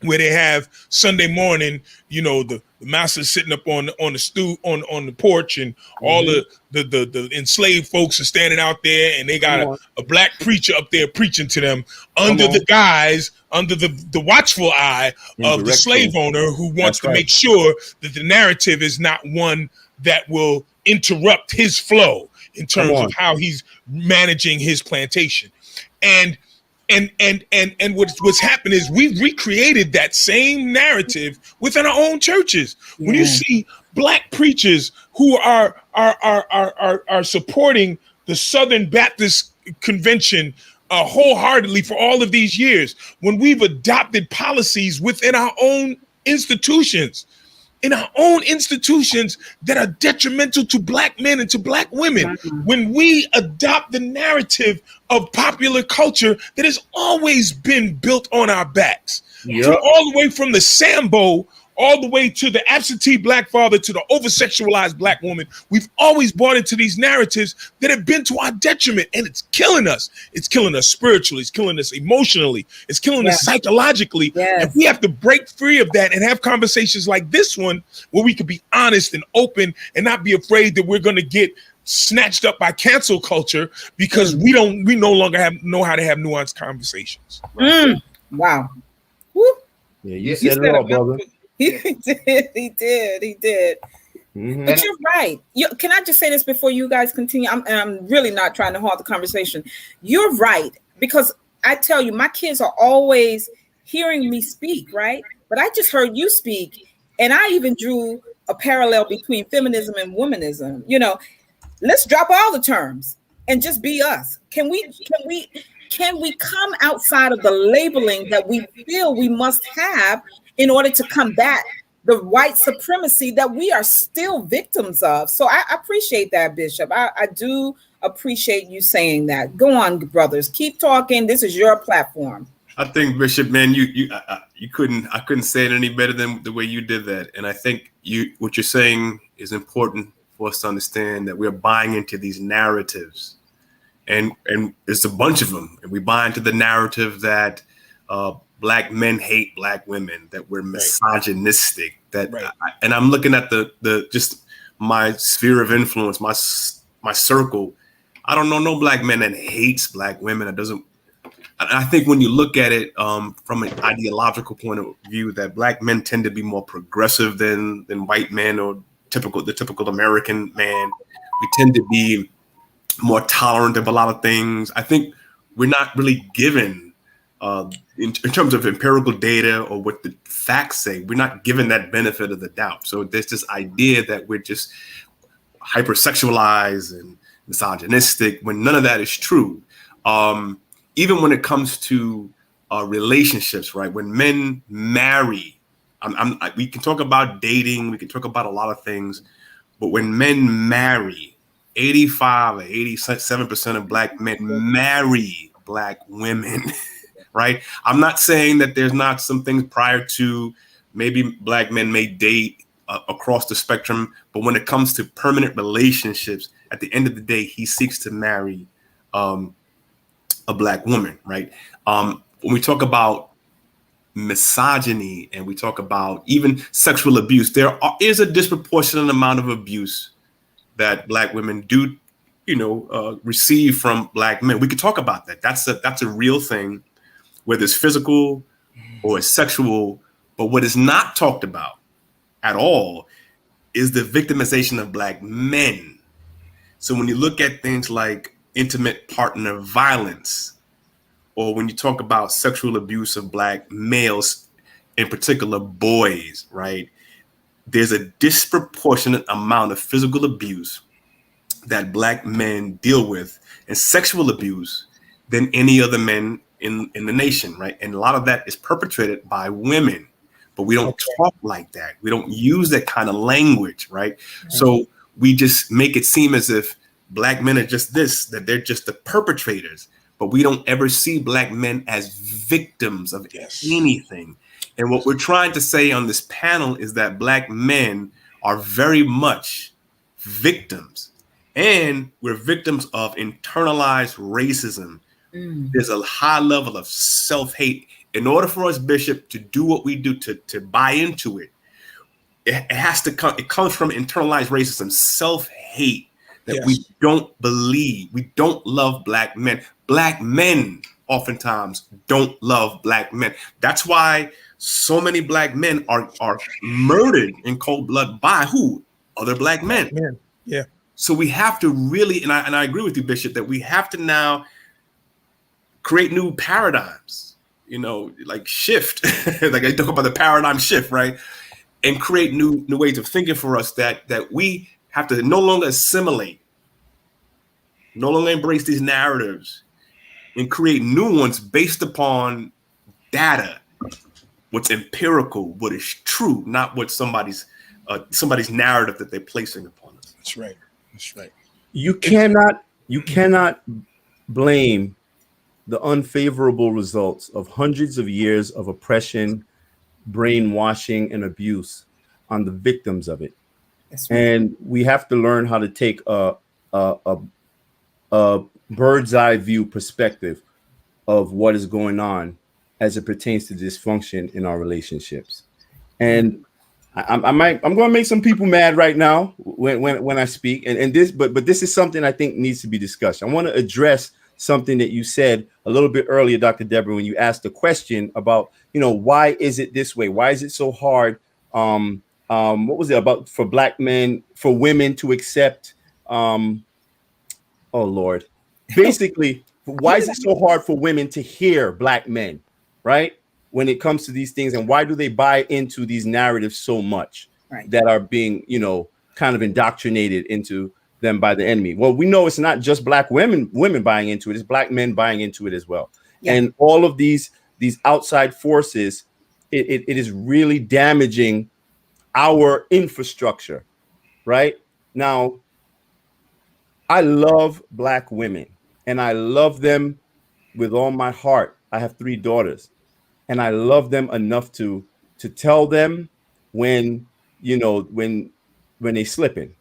where they have Sunday morning, the master sitting up on the stool on the porch, and all the enslaved folks are standing out there, and they got a black preacher up there preaching to them under the watchful eye of the slave owner who wants to make sure that the narrative is not one that will interrupt his flow in terms of how he's managing his plantation. And what's happened is we've recreated that same narrative within our own churches. When you see black preachers who are supporting the Southern Baptist Convention wholeheartedly for all of these years, when we've adopted policies within our own institutions, that are detrimental to black men and to black women, when we adopt the narrative of popular culture that has always been built on our backs, all the way from the Sambo, all the way to the absentee black father, to the over-sexualized black woman. We've always bought into these narratives that have been to our detriment, and it's killing us. It's killing us spiritually. It's killing us emotionally. It's killing us psychologically. And we have to break free of that and have conversations like this one where we can be honest and open and not be afraid that we're going to get snatched up by cancel culture because we no longer know how to have nuanced conversations. Wow. Woo. Yeah, you said it all, brother. He did. But you're right. Can I just say this before you guys continue? I'm really not trying to halt the conversation. You're right, because I tell you, my kids are always hearing me speak, right? But I just heard you speak, and I even drew a parallel between feminism and womanism. Let's drop all the terms and just be us. Can we come outside of the labeling that we feel we must have in order to combat the white supremacy that we are still victims of? So I appreciate that, Bishop. I do appreciate you saying that. Go on, brothers. Keep talking. This is your platform. I think, Bishop, man, I couldn't say it any better than the way you did that. And I think what you're saying is important for us to understand, that we're buying into these narratives. And it's a bunch of them. And we buy into the narrative that black men hate black women, that we're misogynistic, and I'm looking at the just my sphere of influence, my circle. I don't know no black man that hates black women. It doesn't. I think when you look at it from an ideological point of view, that black men tend to be more progressive than white men or the typical American man. We tend to be more tolerant of a lot of things. I think we're not really given, in terms of empirical data or what the facts say, we're not given that benefit of the doubt. So there's this idea that we're just hypersexualized and misogynistic, when none of that is true. Even when it comes to relationships, right? When men marry, we can talk about dating, we can talk about a lot of things, but when men marry, 85 or 87% of black men marry black women, right? I'm not saying that there's not some things prior to, maybe black men may date across the spectrum, but when it comes to permanent relationships, at the end of the day, he seeks to marry a black woman, right? When we talk about misogyny and we talk about even sexual abuse, is a disproportionate amount of abuse that black women do, receive from black men. We could talk about that. That's a real thing, whether it's physical or it's sexual. But what is not talked about at all is the victimization of black men. So when you look at things like intimate partner violence, or when you talk about sexual abuse of black males, in particular boys, right? There's a disproportionate amount of physical abuse that black men deal with and sexual abuse than any other men in the nation, right? And a lot of that is perpetrated by women, but we don't talk like that. We don't use that kind of language, right? So we just make it seem as if black men are just that they're just the perpetrators, but we don't ever see black men as victims of anything. And what we're trying to say on this panel is that black men are very much victims, and we're victims of internalized racism. There's a high level of self-hate. In order for us, Bishop, to do what we do, to buy into it, it has to come. It comes from internalized racism, self-hate, that we don't believe, we don't love black men. Black men oftentimes don't love black men. That's why so many black men are murdered in cold blood by who? Other black men. Yeah. So we have to really, and I agree with you, Bishop, that we have to now create new paradigms, like shift, like I talk about the paradigm shift, right? And create new ways of thinking for us that we have to no longer assimilate, no longer embrace these narratives, and create new ones based upon data, what's empirical, what is true, not what somebody's narrative that they're placing upon us. That's right. You cannot blame the unfavorable results of hundreds of years of oppression, brainwashing, and abuse on the victims of it. Right. And we have to learn how to take a bird's eye view perspective of what is going on as it pertains to dysfunction in our relationships. And I'm going to make some people mad right now when I speak, and this, but this is something I think needs to be discussed. I want to address something that you said a little bit earlier, Dr. Deborah, when you asked the question about, why is it this way? Why is it so hard? What was it about for black men, for women to accept? Oh Lord, basically, why is it so hard for women to hear black men, right? When it comes to these things, and why do they buy into these narratives so much that are being, kind of indoctrinated into them by the enemy? Well, we know it's not just black women buying into it; it's black men buying into it as well. Yeah. And all of these outside forces, it is really damaging our infrastructure. Right now, I love black women, and I love them with all my heart. I have 3 daughters. And I love them enough to tell them when they slipping.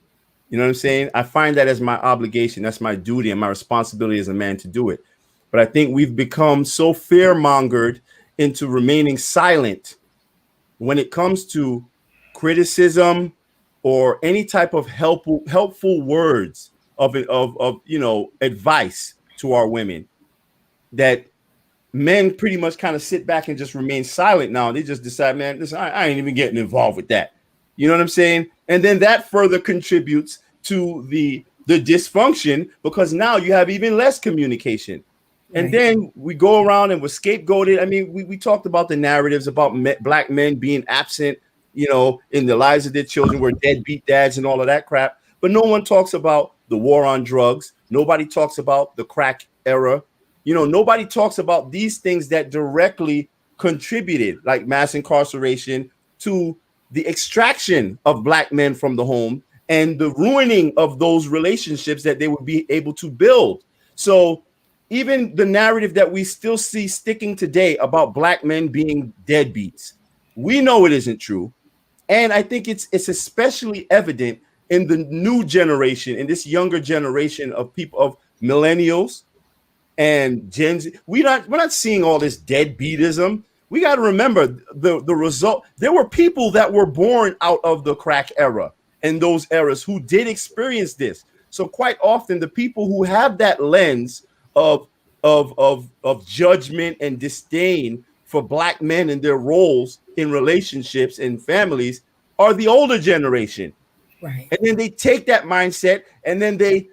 You know what I'm saying? I find that as my obligation. That's my duty and my responsibility as a man to do it. But I think we've become so fear-mongered into remaining silent when it comes to criticism or any type of helpful words of advice to our women, that men pretty much kind of sit back and just remain silent now. They just decide, man, listen, I ain't even getting involved with that. You know what I'm saying? And then that further contributes to the dysfunction, because now you have even less communication. And then we go around and we're scapegoated. I mean, we talked about the narratives about black men being absent, in the lives of their children. We're deadbeat dads and all of that crap. But no one talks about the war on drugs. Nobody talks about the crack era. Nobody talks about these things that directly contributed, like mass incarceration, to the extraction of black men from the home and the ruining of those relationships that they would be able to build. So even the narrative that we still see sticking today about black men being deadbeats, we know it isn't true. And I think it's especially evident in the new generation, in this younger generation of people, of millennials and Gen Z. We're not seeing all this deadbeatism. We got to remember the result. There were people that were born out of the crack era and those eras who did experience this. So quite often, the people who have that lens of judgment and disdain for black men and their roles in relationships and families are the older generation. Right. And then they take that mindset and then they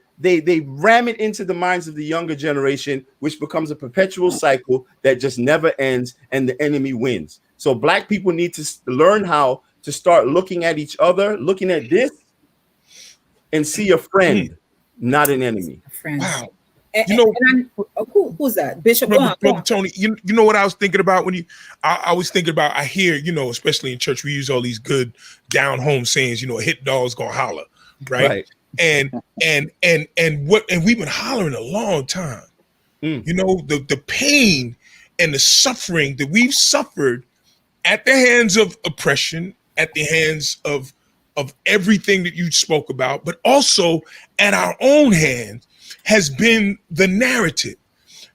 ram it into the minds of the younger generation, which becomes a perpetual cycle that just never ends, and the enemy wins. So black people need to learn how to start looking at each other, looking at this, and see a friend, not an enemy. A friend. Wow. Who's that? Bishop Brother Tony, you know what I was thinking about when I was thinking about, I hear, especially in church, we use all these good down home sayings, a hit dog's gonna holler, right? And we've been hollering a long time. The pain and the suffering that we've suffered at the hands of oppression, at the hands of everything that you spoke about, but also at our own hands, has been the narrative.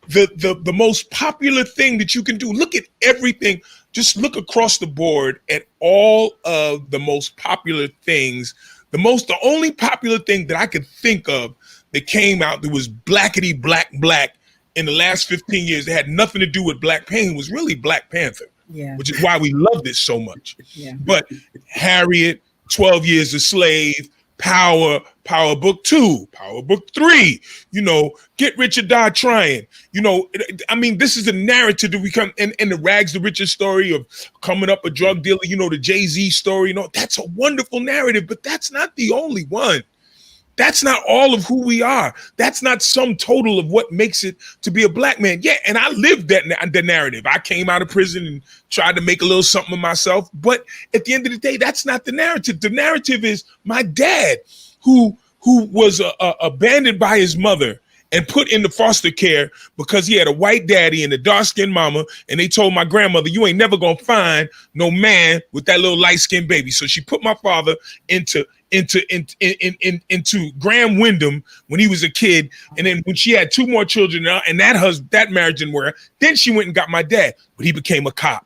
The most popular thing that you can do. Look at everything. Just look across the board at all of the most popular things. The only popular thing that I could think of that came out that was blackety black in the last 15 years that had nothing to do with black pain was really Black Panther. Yeah. Which is why we loved it so much. Yeah. But Harriet, 12 Years a Slave, Power Book 2, Power Book 3, Get Rich or Die Trying. This is a narrative that we come and the Rags to Riches story of coming up a drug dealer, the Jay-Z story, that's a wonderful narrative, but that's not the only one. That's not all of who we are. That's not sum total of what makes it to be a black man. Yeah, and I lived the narrative. I came out of prison and tried to make a little something of myself. But at the end of the day, that's not the narrative. The narrative is my dad, who was abandoned by his mother and put into foster care because he had a white daddy and a dark-skinned mama, and they told my grandmother, you ain't never gonna find no man with that little light-skinned baby. So she put my father into Graham Wyndham when he was a kid, and then when she had 2 more children and that marriage didn't work, then she went and got my dad, but he became a cop.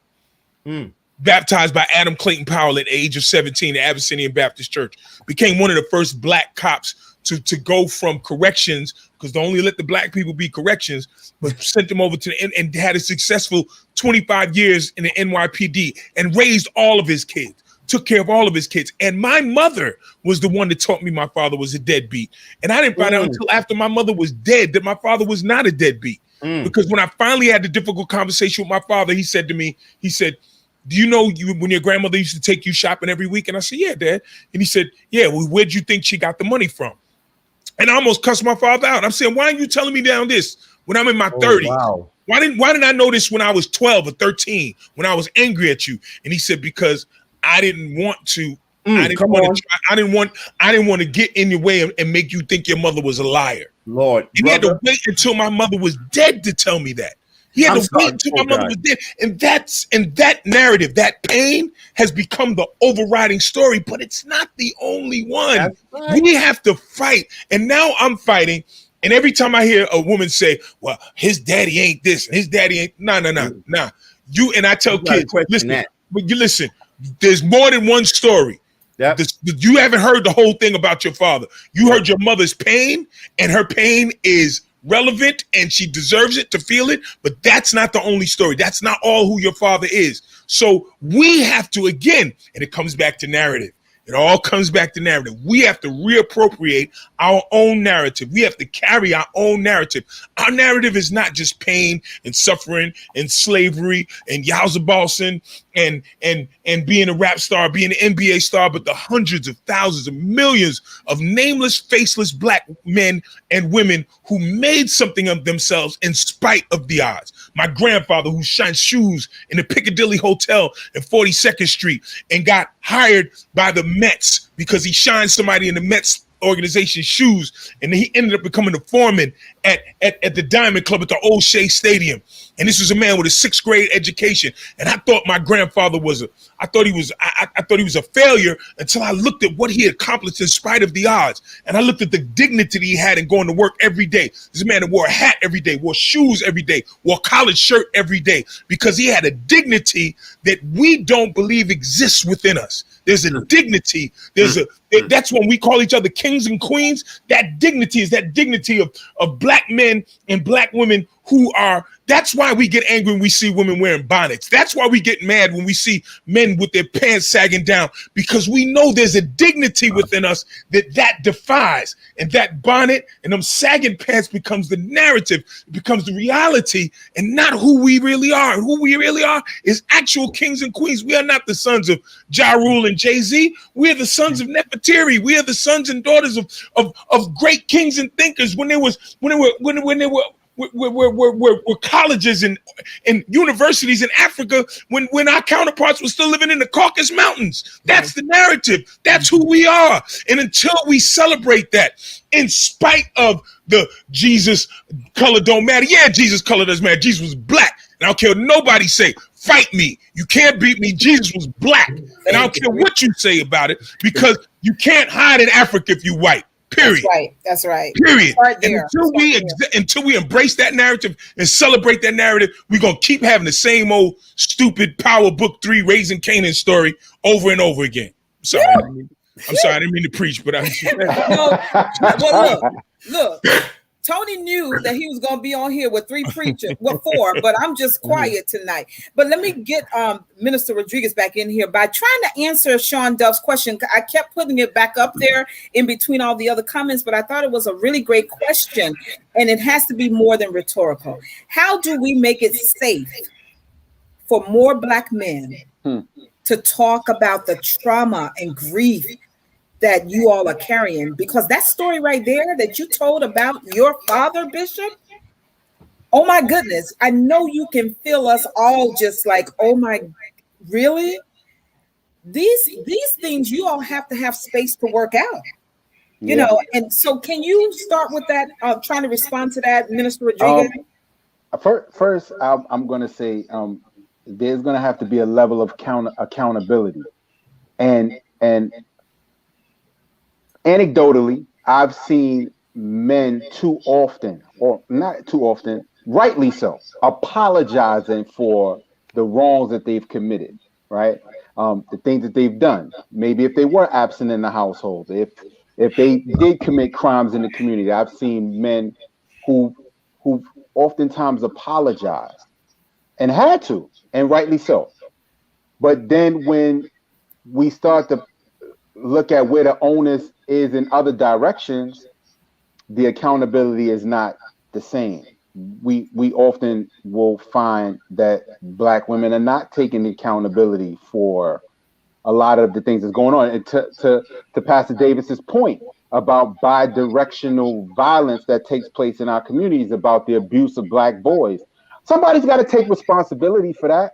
Baptized by Adam Clayton Powell at the age of 17 at Abyssinian Baptist Church, became one of the first black cops to go from corrections, because they only let the black people be corrections, but sent them over to and had a successful 25 years in the NYPD and raised all of his kids, took care of all of his kids. And my mother was the one that taught me my father was a deadbeat. And I didn't find out until after my mother was dead that my father was not a deadbeat. Because when I finally had the difficult conversation with my father, he said to me, do you know when your grandmother used to take you shopping every week? And I said, yeah, Dad. And he said, yeah, well, where'd you think she got the money from? And I almost cussed my father out. I'm saying, why are you telling me down this when I'm in my 30s? Wow. Why didn't I know this when I was 12 or 13, when I was angry at you? And he said, because I didn't want to. I didn't want to get in your way and make you think your mother was a liar. Lord, and he had to wait until my mother was dead to tell me that. He had to wait until my mother was dead. And that narrative, that pain has become the overriding story, but it's not the only one. Right. We have to fight. And now I'm fighting. And every time I hear a woman say, well, his daddy ain't this, and his daddy ain't, nah. You and I tell kids, listen, there's more than one story. Yep. You haven't heard the whole thing about your father. You heard your mother's pain, and her pain is relevant and she deserves it to feel it, but that's not the only story. That's not all who your father is. So we have to, again, and it comes back to narrative. It all comes back to narrative. We have to reappropriate our own narrative. We have to carry our own narrative. Our narrative is not just pain and suffering and slavery and Yowza Balson and being a rap star, being an NBA star, but the hundreds of thousands of millions of nameless, faceless black men and women who made something of themselves in spite of the odds. My grandfather, who shined shoes in the Piccadilly Hotel in 42nd Street and got hired by the Mets because he shined somebody in the Mets organization shoes, and he ended up becoming a foreman at the Diamond Club at the old Shea Stadium. And this was a man with a 6th grade education. And I thought my grandfather was I thought he was I thought he was a failure until I looked at what he accomplished in spite of the odds. And I looked at the dignity he had in going to work every day. This man that wore a hat every day, wore shoes every day, wore a collared shirt every day, because he had a dignity that we don't believe exists within us. There's a dignity. That's when we call each other kings and queens. That dignity is that dignity of black men and black women who are. That's why we get angry when we see women wearing bonnets. That's why we get mad when we see men with their pants sagging down, because we know there's a dignity within us that defies. And that bonnet and them sagging pants becomes the narrative, it becomes the reality, and not who we really are. And who we really are is actual kings and queens. We are not the sons of Ja Rule and Jay-Z. We are the sons of Nefertiti. We are the sons and daughters of great kings and thinkers when they were colleges and universities in Africa when our counterparts were still living in the Caucasus Mountains. That's the narrative. That's who we are. And until we celebrate that, in spite of the Jesus color don't matter. Yeah, Jesus color does matter. Jesus was black. And I don't care what nobody say. Fight me. You can't beat me. Jesus was black. And I don't care what you say about it, because you can't hide in Africa if you white. Period. That's right. Period. Right there. Until we embrace that narrative and celebrate that narrative, we're gonna keep having the same old stupid Power Book 3 Raising Canaan story over and over again. Sorry, I'm sorry, I didn't mean to preach, but I. Well, look. Tony knew that he was going to be on here with 3 preachers, well, 4, but I'm just quiet tonight. But let me get Minister Rodriguez back in here by trying to answer Sean Duff's question. I kept putting it back up there in between all the other comments, but I thought it was a really great question, and it has to be more than rhetorical. How do we make it safe for more Black men to talk about the trauma and grief that you all are carrying? Because that story right there that you told about your father, Bishop, oh my goodness, I know you can feel us all just like, oh my, really? These things you all have to have space to work out, you know. And so can you start with that, trying to respond to that, Minister Rodriguez? First, I'm going to say there's going to have to be a level of accountability. And anecdotally, I've seen men too often, or not too often, rightly so, apologizing for the wrongs that they've committed, right? The things that they've done. Maybe if they were absent in the household, if they did commit crimes in the community, I've seen men who oftentimes apologized and had to, and rightly so. But then when we start to look at where the onus is in other directions, the accountability is not the same. We often will find that Black women are not taking accountability for a lot of the things that's going on. And to Pastor Davis's point about bi-directional violence that takes place in our communities, about the abuse of Black boys, somebody's got to take responsibility for that.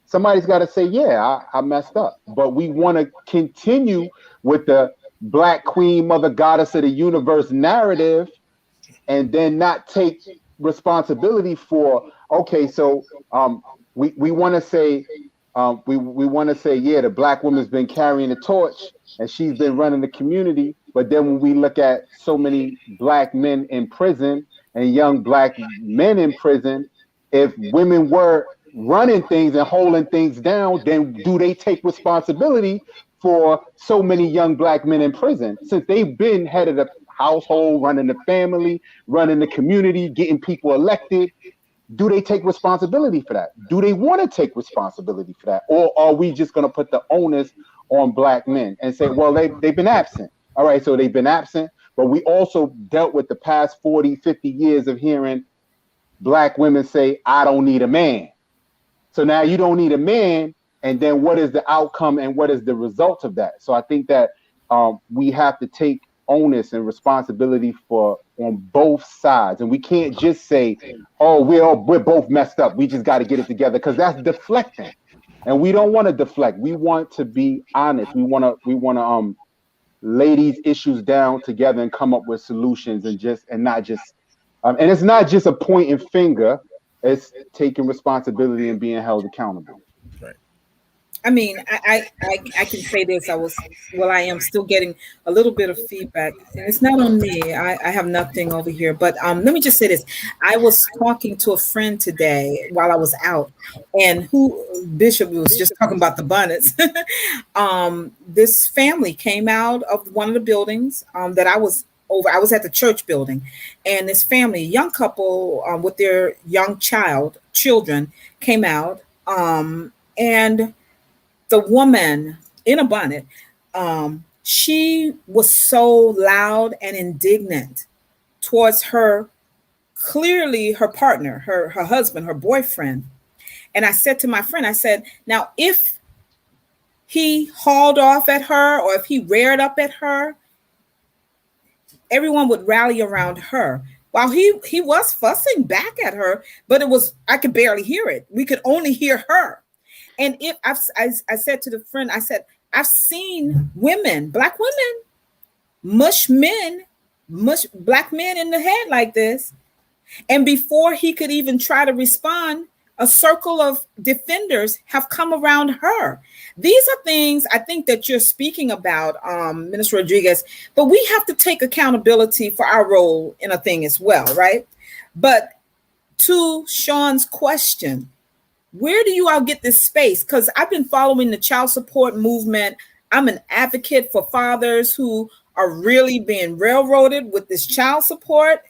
Somebody's got to say, yeah, I messed up. But we want to continue with the Black queen, mother goddess of the universe narrative, and then not take responsibility for, okay, so we want to say, we want to say, yeah, the Black woman's been carrying the torch and she's been running the community. But then when we look at so many Black men in prison and young Black men in prison, if women were running things and holding things down, then do they take responsibility for so many young Black men in prison? Since they've been head of the household, running the family, running the community, getting people elected, do they take responsibility for that? Do they want to take responsibility for that? Or are we just going to put the onus on Black men and say, well, they've been absent. All right, so they've been absent, but we also dealt with the past 40, 50 years of hearing Black women say, I don't need a man. So now you don't need a man, and then what is the outcome and what is the result of that? So I think that we have to take onus and responsibility for on both sides, and we can't just say, "Oh, we're both messed up. We just got to get it together," because that's deflecting, and we don't want to deflect. We want to be honest. We want to lay these issues down together and come up with solutions, and not just and it's not just a pointing finger. It's taking responsibility and being held accountable. Right. I mean, I can say this. I am still getting a little bit of feedback, and it's not on me. I have nothing over here. But let me just say this. I was talking to a friend today while I was out, and who Bishop was just talking about the bonnets. This family came out of one of the buildings that I was over. I was at the church building, and this family, young couple with their young children, came out, and the woman in a bonnet, she was so loud and indignant towards clearly her partner, her husband, her boyfriend. And I said to my friend, I said, now, if he hauled off at her or if he reared up at her, everyone would rally around her. While he was fussing back at her, but I could barely hear it. We could only hear her. And I said to the friend, I said, I've seen black women, mush black men in the head like this. And before he could even try to respond, a circle of defenders have come around her. These are things I think that you're speaking about, Minister Rodriguez, but we have to take accountability for our role in a thing as well, right? But to Sean's question, where do you all get this space? Because I've been following the child support movement. I'm an advocate for fathers who are really being railroaded with this child support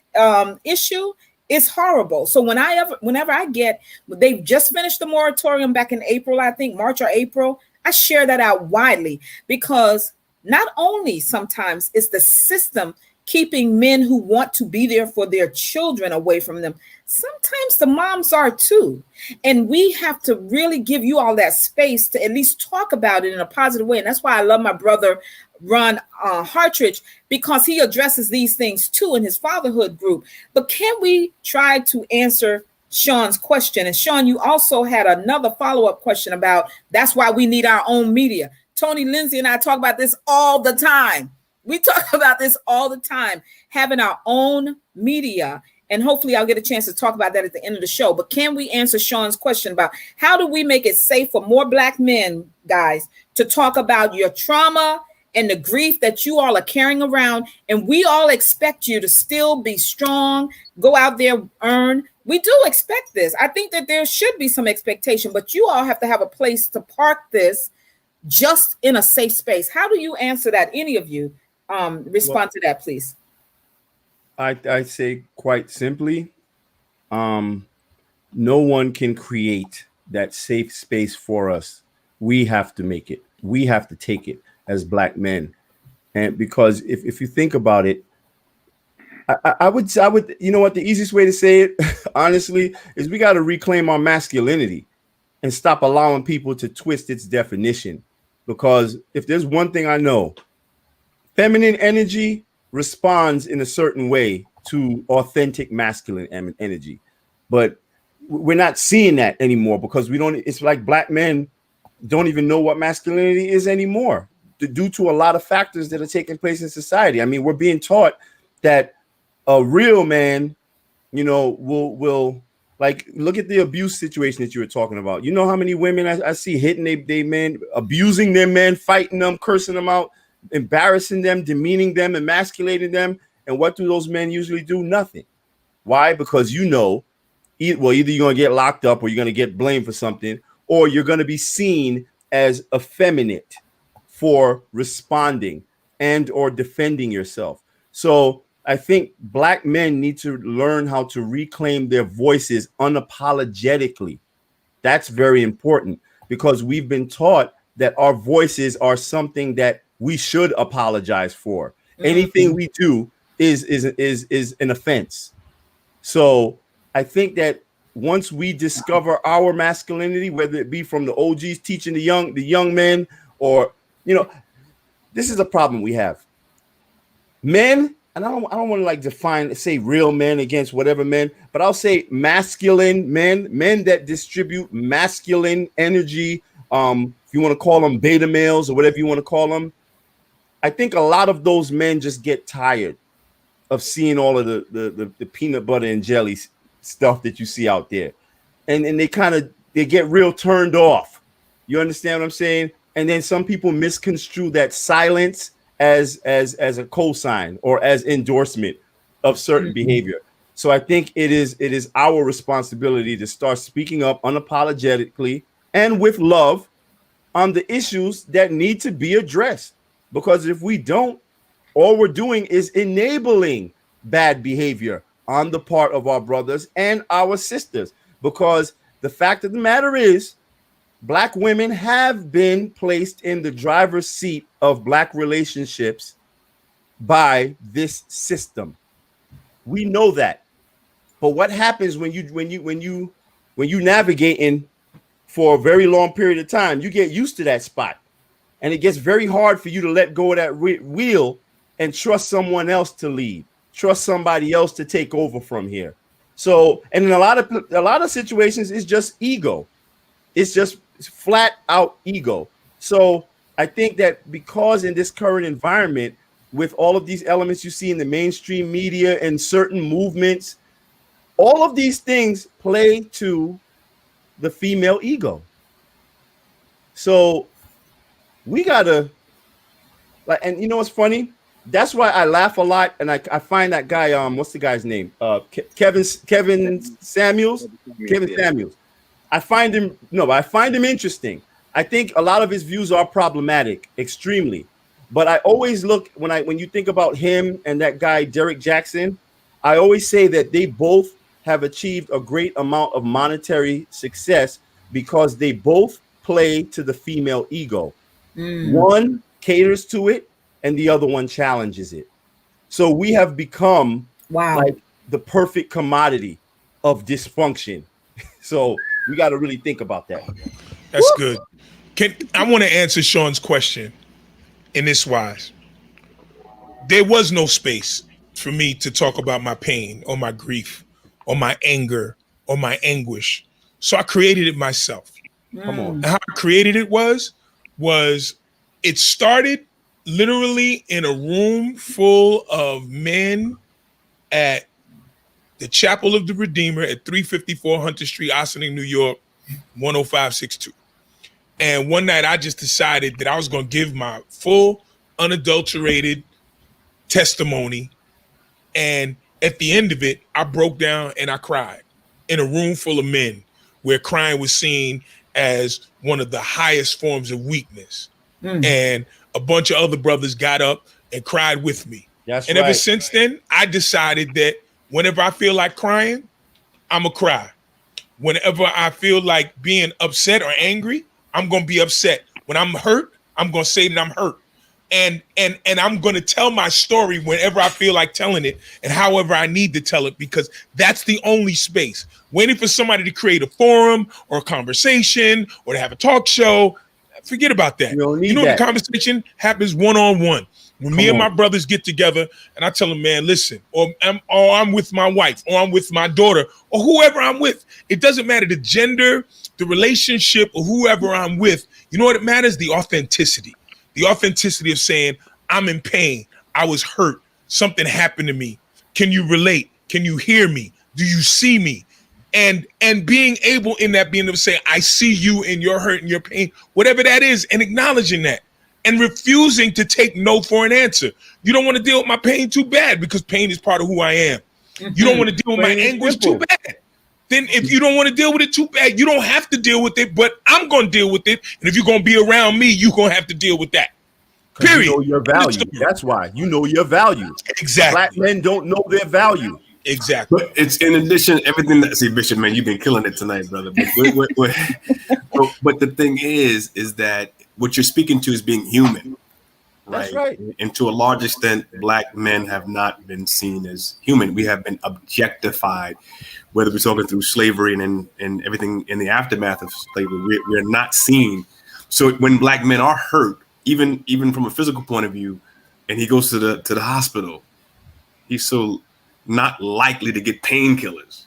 issue. It's horrible. So they've just finished the moratorium back in April, I think March or April. I share that out widely because not only sometimes is the system keeping men who want to be there for their children away from them, sometimes the moms are too. And we have to really give you all that space to at least talk about it in a positive way. And that's why I love my brother, Ron Hartridge, because he addresses these things too in his fatherhood group. But can we try to answer Sean's question? And Sean, you also had another follow-up question about that's why we need our own media. Tony Lindsay and I talk about this all the time. We talk about this all the time, having our own media. And hopefully I'll get a chance to talk about that at the end of the show. But can we answer Sean's question about how do we make it safe for more black men, guys, to talk about your trauma and the grief that you all are carrying around? And we all expect you to still be strong, go out there, earn. We do expect this. I think that there should be some expectation, but you all have to have a place to park this just in a safe space. How do you answer that? Any of you respond to that, please. I say quite simply, no one can create that safe space for us. We have to make it. We have to take it as black men. And because if you think about it, I would, you know what, the easiest way to say it, honestly, is we got to reclaim our masculinity and stop allowing people to twist its definition. Because if there's one thing I know, feminine energy responds in a certain way to authentic masculine energy. But we're not seeing that anymore because it's like black men don't even know what masculinity is anymore due to a lot of factors that are taking place in society. I mean, we're being taught that a real man, will like, look at the abuse situation that you were talking about. You know how many women I see hitting they men, abusing their men, fighting them, cursing them out, embarrassing them, demeaning them, emasculating them. And what do those men usually do? Nothing. Why? Because either you're going to get locked up or you're going to get blamed for something, or you're going to be seen as effeminate for responding and or defending yourself. So I think black men need to learn how to reclaim their voices unapologetically. That's very important because we've been taught that our voices are something that we should apologize for. Mm-hmm. Anything we do is an offense. So I think that once we discover our masculinity, whether it be from the OGs teaching the young men, or this is a problem we have. Men, and I don't want to say real men against whatever men, but I'll say masculine men that distribute masculine energy. If you want to call them beta males or whatever you want to call them, I think a lot of those men just get tired of seeing all of the peanut butter and jelly stuff that you see out there, and they get real turned off You understand what I'm saying? And then some people misconstrue that silence as a cosign or as endorsement of certain behavior. So I think it is our responsibility to start speaking up unapologetically and with love on the issues that need to be addressed. Because if we don't, all we're doing is enabling bad behavior on the part of our brothers and our sisters. Because the fact of the matter is, Black women have been placed in the driver's seat of Black relationships by this system. We know that. But what happens when you navigating for a very long period of time? You get used to that spot, and it gets very hard for you to let go of that wheel and trust someone else to lead, trust somebody else to take over from here. So, and in a lot of situations, it's just ego. It's just flat out ego. So I think that because in this current environment, with all of these elements you see in the mainstream media and certain movements, all of these things play to the female ego. So we gotta, like, and you know what's funny? That's why I laugh a lot, and I find that guy, what's the guy's name? Kevin Samuels. Kevin Samuels. I find him interesting. I think a lot of his views are problematic, extremely. But I always look when you think about him and that guy Derek Jackson, I always say that they both have achieved a great amount of monetary success because they both play to the female ego. One caters to it and the other one challenges it. So we have become like the perfect commodity of dysfunction. So we got to really think about that. That's good. I want to answer Sean's question in this wise. There was no space for me to talk about my pain or my grief or my anger or my anguish. So I created it myself. Come on. And how I created it was it started literally in a room full of men at the Chapel of the Redeemer at 354 Hunter Street, Ossining, New York, 10562. And one night I just decided that I was going to give my full, unadulterated testimony. And at the end of it, I broke down and I cried in a room full of men where crying was seen as one of the highest forms of weakness. And a bunch of other brothers got up and cried with me. And ever since then, I decided that whenever I feel like crying, I'm going to cry. Whenever I feel like being upset or angry, I'm going to be upset. When I'm hurt, I'm going to say that I'm hurt. And I'm going to tell my story whenever I feel like telling it and however I need to tell it, because that's the only space. Waiting for somebody to create a forum or a conversation or to have a talk show, forget about that. The conversation happens one-on-one. When me and my brothers get together and I tell them, man, listen, or I'm with my wife, or I'm with my daughter, or whoever I'm with. It doesn't matter the gender, the relationship, or whoever I'm with. You know what it matters? The authenticity. The authenticity of saying, I'm in pain. I was hurt. Something happened to me. Can you relate? Can you hear me? Do you see me? And being able to say, I see you in your hurt and your pain, whatever that is, and acknowledging that. And refusing to take no for an answer. You don't want to deal with my pain too bad because pain is part of who I am. You don't want to deal with my anguish too bad. Then if you don't want to deal with it too bad, you don't have to deal with it, but I'm going to deal with it. And if you're going to be around me, you're going to have to deal with that. Period. You know your value. That's why. You know your value. Exactly. Black men don't know their value. Exactly. But it's in addition, everything that, see, Bishop, man, you've been killing it tonight, brother. But the thing is that what you're speaking to is being human, right? That's right. And to a large extent, Black men have not been seen as human. We have been objectified, whether we're talking through slavery and everything in the aftermath of slavery. We're not seen. So when Black men are hurt, even from a physical point of view, and he goes to the hospital, he's so not likely to get painkillers.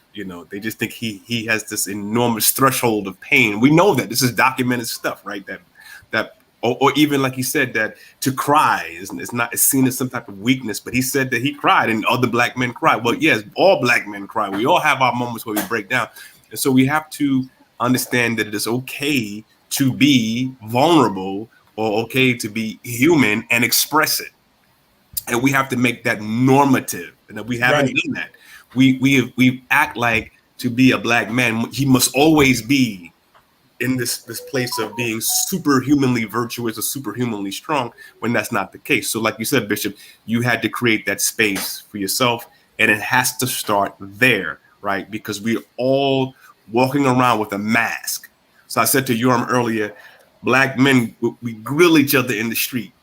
They just think he has this enormous threshold of pain. We know that this is documented stuff, right? Or even like he said, that to cry is seen as some type of weakness. But he said that he cried and other Black men cry. Well, yes, all Black men cry. We all have our moments where we break down. And so we have to understand that it is okay to be vulnerable or okay to be human and express it. And we have to make that normative, and that we haven't done that. We act like to be a black man, he must always be in this place of being superhumanly virtuous or superhumanly strong, when that's not the case. So like you said, Bishop, you had to create that space for yourself, and it has to start there, right? Because we're all walking around with a mask. So I said to Yoram earlier, black men, we grill each other in the street,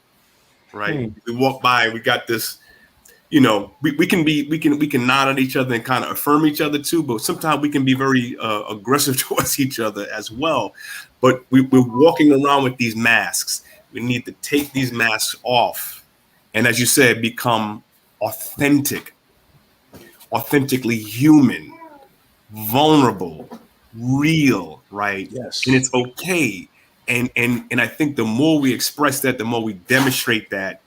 right? We walk by, we got this, you know, we can nod at each other and kind of affirm each other too, but sometimes we can be very aggressive towards each other as well. But we're walking around with these masks. We need to take these masks off, and as you said, become authentic, authentically human, vulnerable, real, right? Yes. And it's okay. And I think the more we express that, the more we demonstrate that,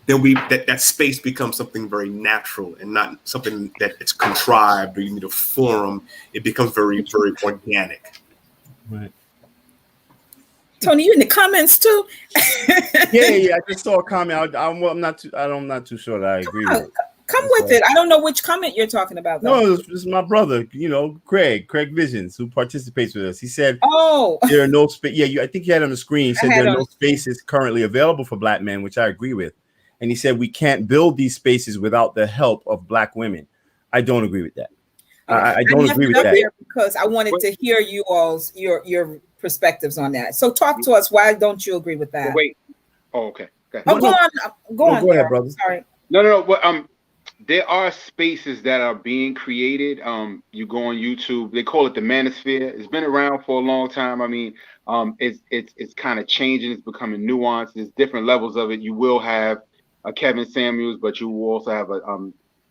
then that space becomes something very natural and not something that it's contrived or you need a forum. It becomes very, very organic. Right. Tony, you in the comments too? Yeah. I just saw a comment. I'm not too sure that I agree with it. Come with it. I don't know which comment you're talking about, though. No, it's my brother, you know, Craig Visions, who participates with us. He said, there are no space. Yeah, I think you had on the screen. He said there are no spaces currently available for black men, which I agree with. And he said we can't build these spaces without the help of black women. I don't agree with that. I don't agree with that. Because I wanted to hear you all's your perspectives on that. So talk to us. Why don't you agree with that? Wait. Oh, okay. Go on. Go ahead, brother. Sorry. No. But, there are spaces that are being created. You go on YouTube. They call it the manosphere. It's been around for a long time. I mean, it's kind of changing. It's becoming nuanced. There's different levels of it. You will have a Kevin Samuels, but you will also have a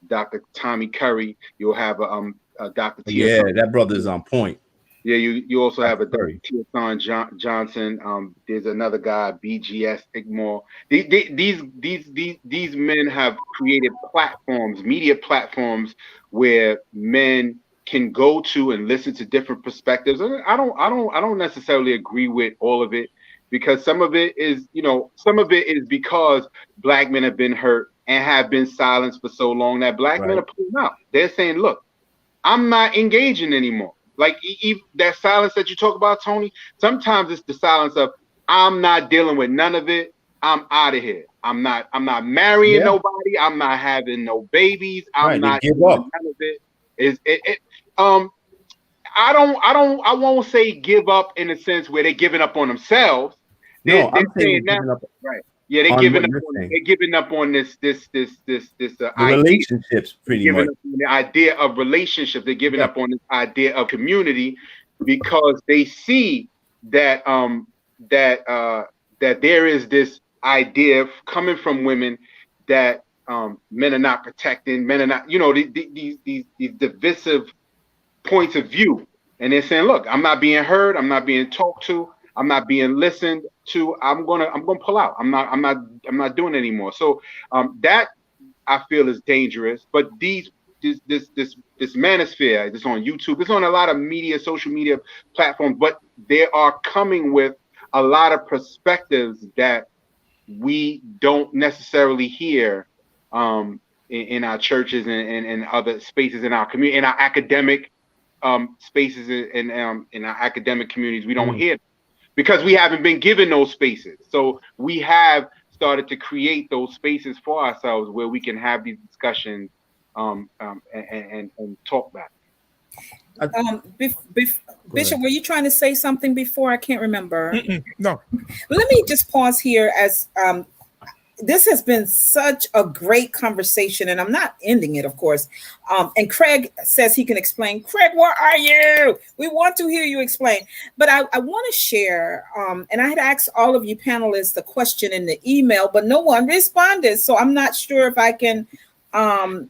Dr. Tommy Curry. You'll have a Dr. T. Yeah, that brother is on point. Yeah, you also have a Dr. Tiosan Johnson. There's another guy, BGS Igmore. These men have created platforms, media platforms, where men can go to and listen to different perspectives. I don't necessarily agree with all of it, because some of it is because black men have been hurt and have been silenced for so long that black men are pulling out. They're saying, look, I'm not engaging anymore. Like that silence that you talk about, Tony, sometimes it's the silence of, I'm not dealing with none of it. I'm out of here. I'm not marrying nobody. I'm not having no babies. I'm not doing none of it. I won't say give up in a sense where they're giving up on themselves. They're saying that, right. Yeah, they're giving up on this relationships, pretty much. The idea of relationship. They're giving up on this idea of community, because they see that that there is this idea coming from women that men are not protecting, men are not, these divisive points of view, and they're saying, look, I'm not being heard, I'm not being talked to, I'm not being listened to. I'm gonna pull out. I'm not doing it anymore. So that I feel is dangerous. But this manosphere, it's on YouTube, it's on a lot of media, social media platforms, but they are coming with a lot of perspectives that we don't necessarily hear in our churches and other spaces in our community, in our academic spaces, in our academic communities. We don't hear them, because we haven't been given those spaces. So we have started to create those spaces for ourselves where we can have these discussions and talk back. Bishop, were you trying to say something before? I can't remember. No. Let me just pause here, as this has been such a great conversation, and I'm not ending it, of course. And Craig says he can explain. Craig, where are you? We want to hear you explain. But I want to share, and I had asked all of you panelists the question in the email, but no one responded. So I'm not sure if I can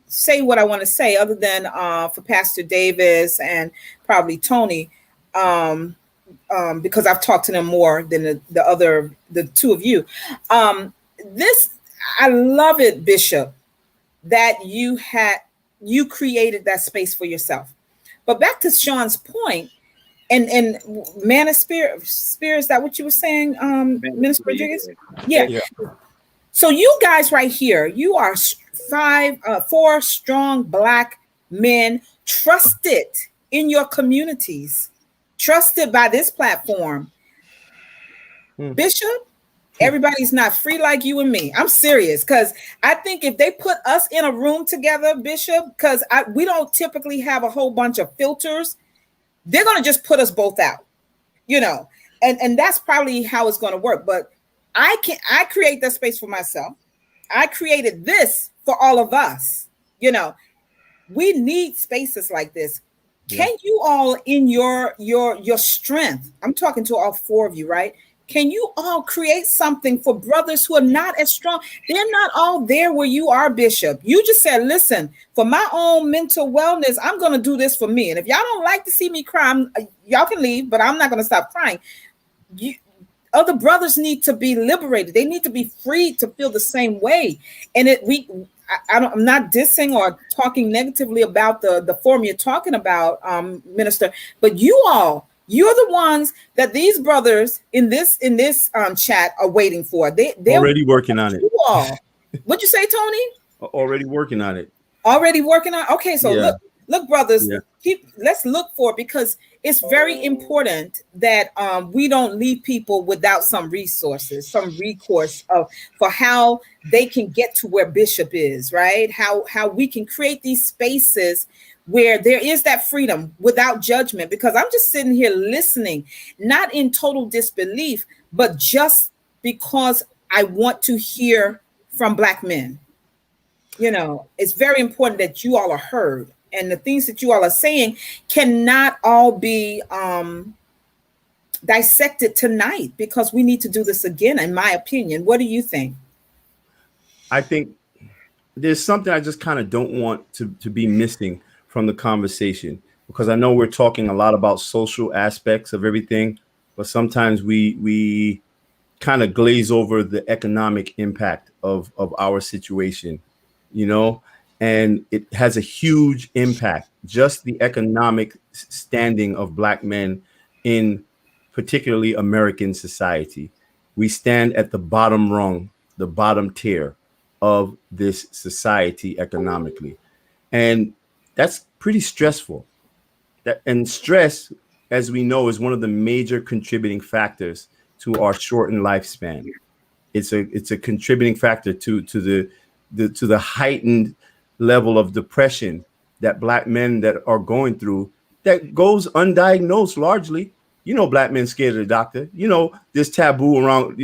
say what I want to say, other than for Pastor Davis and probably Tony, because I've talked to them more than the two of you. I love it, Bishop, that you created that space for yourself. But back to Sean's point, and man of spirit, is that what you were saying, Minister Rodriguez? Yeah. So you guys right here, you are four strong Black men, trusted in your communities, trusted by this platform. Bishop, everybody's not free like you and me. I'm serious, because I think if they put us in a room together, Bishop, because we don't typically have a whole bunch of filters, they're going to just put us both out, and that's probably how it's going to work. But I create that space for myself. I created this for all of us. We need spaces like this. Can you all, in your strength, I'm talking to all four of you, right? Can you all create something for brothers who are not as strong? They're not all there where you are, Bishop. You just said, listen, for my own mental wellness, I'm going to do this for me. And if y'all don't like to see me cry, y'all can leave, but I'm not going to stop crying. Other brothers need to be liberated. They need to be free to feel the same way. And I'm not dissing or talking negatively about the forum you're talking about, Minister, but you're the ones that these brothers in this chat are waiting for. They're already working on it. You all. What'd you say, Tony? Already working on it. Okay, so look, brothers, let's look for it, because it's very important that we don't leave people without some resources, some recourse for how they can get to where Bishop is, right? How we can create these spaces where there is that freedom without judgment, because I'm just sitting here listening, not in total disbelief, but just because I want to hear from Black men. It's very important that you all are heard, and the things that you all are saying cannot all be dissected tonight, because we need to do this again, in my opinion. What do you think? I think there's something I just kind of don't want to be missing from the conversation, because I know we're talking a lot about social aspects of everything, but sometimes we kind of glaze over the economic impact of our situation, and it has a huge impact, just the economic standing of Black men in particularly American society. We stand at the bottom rung, the bottom tier of this society economically. And that's pretty stressful. And stress, as we know, is one of the major contributing factors to our shortened lifespan. It's a contributing factor to the heightened level of depression that Black men that are going through, that goes undiagnosed largely. Black men scared of the doctor. This taboo around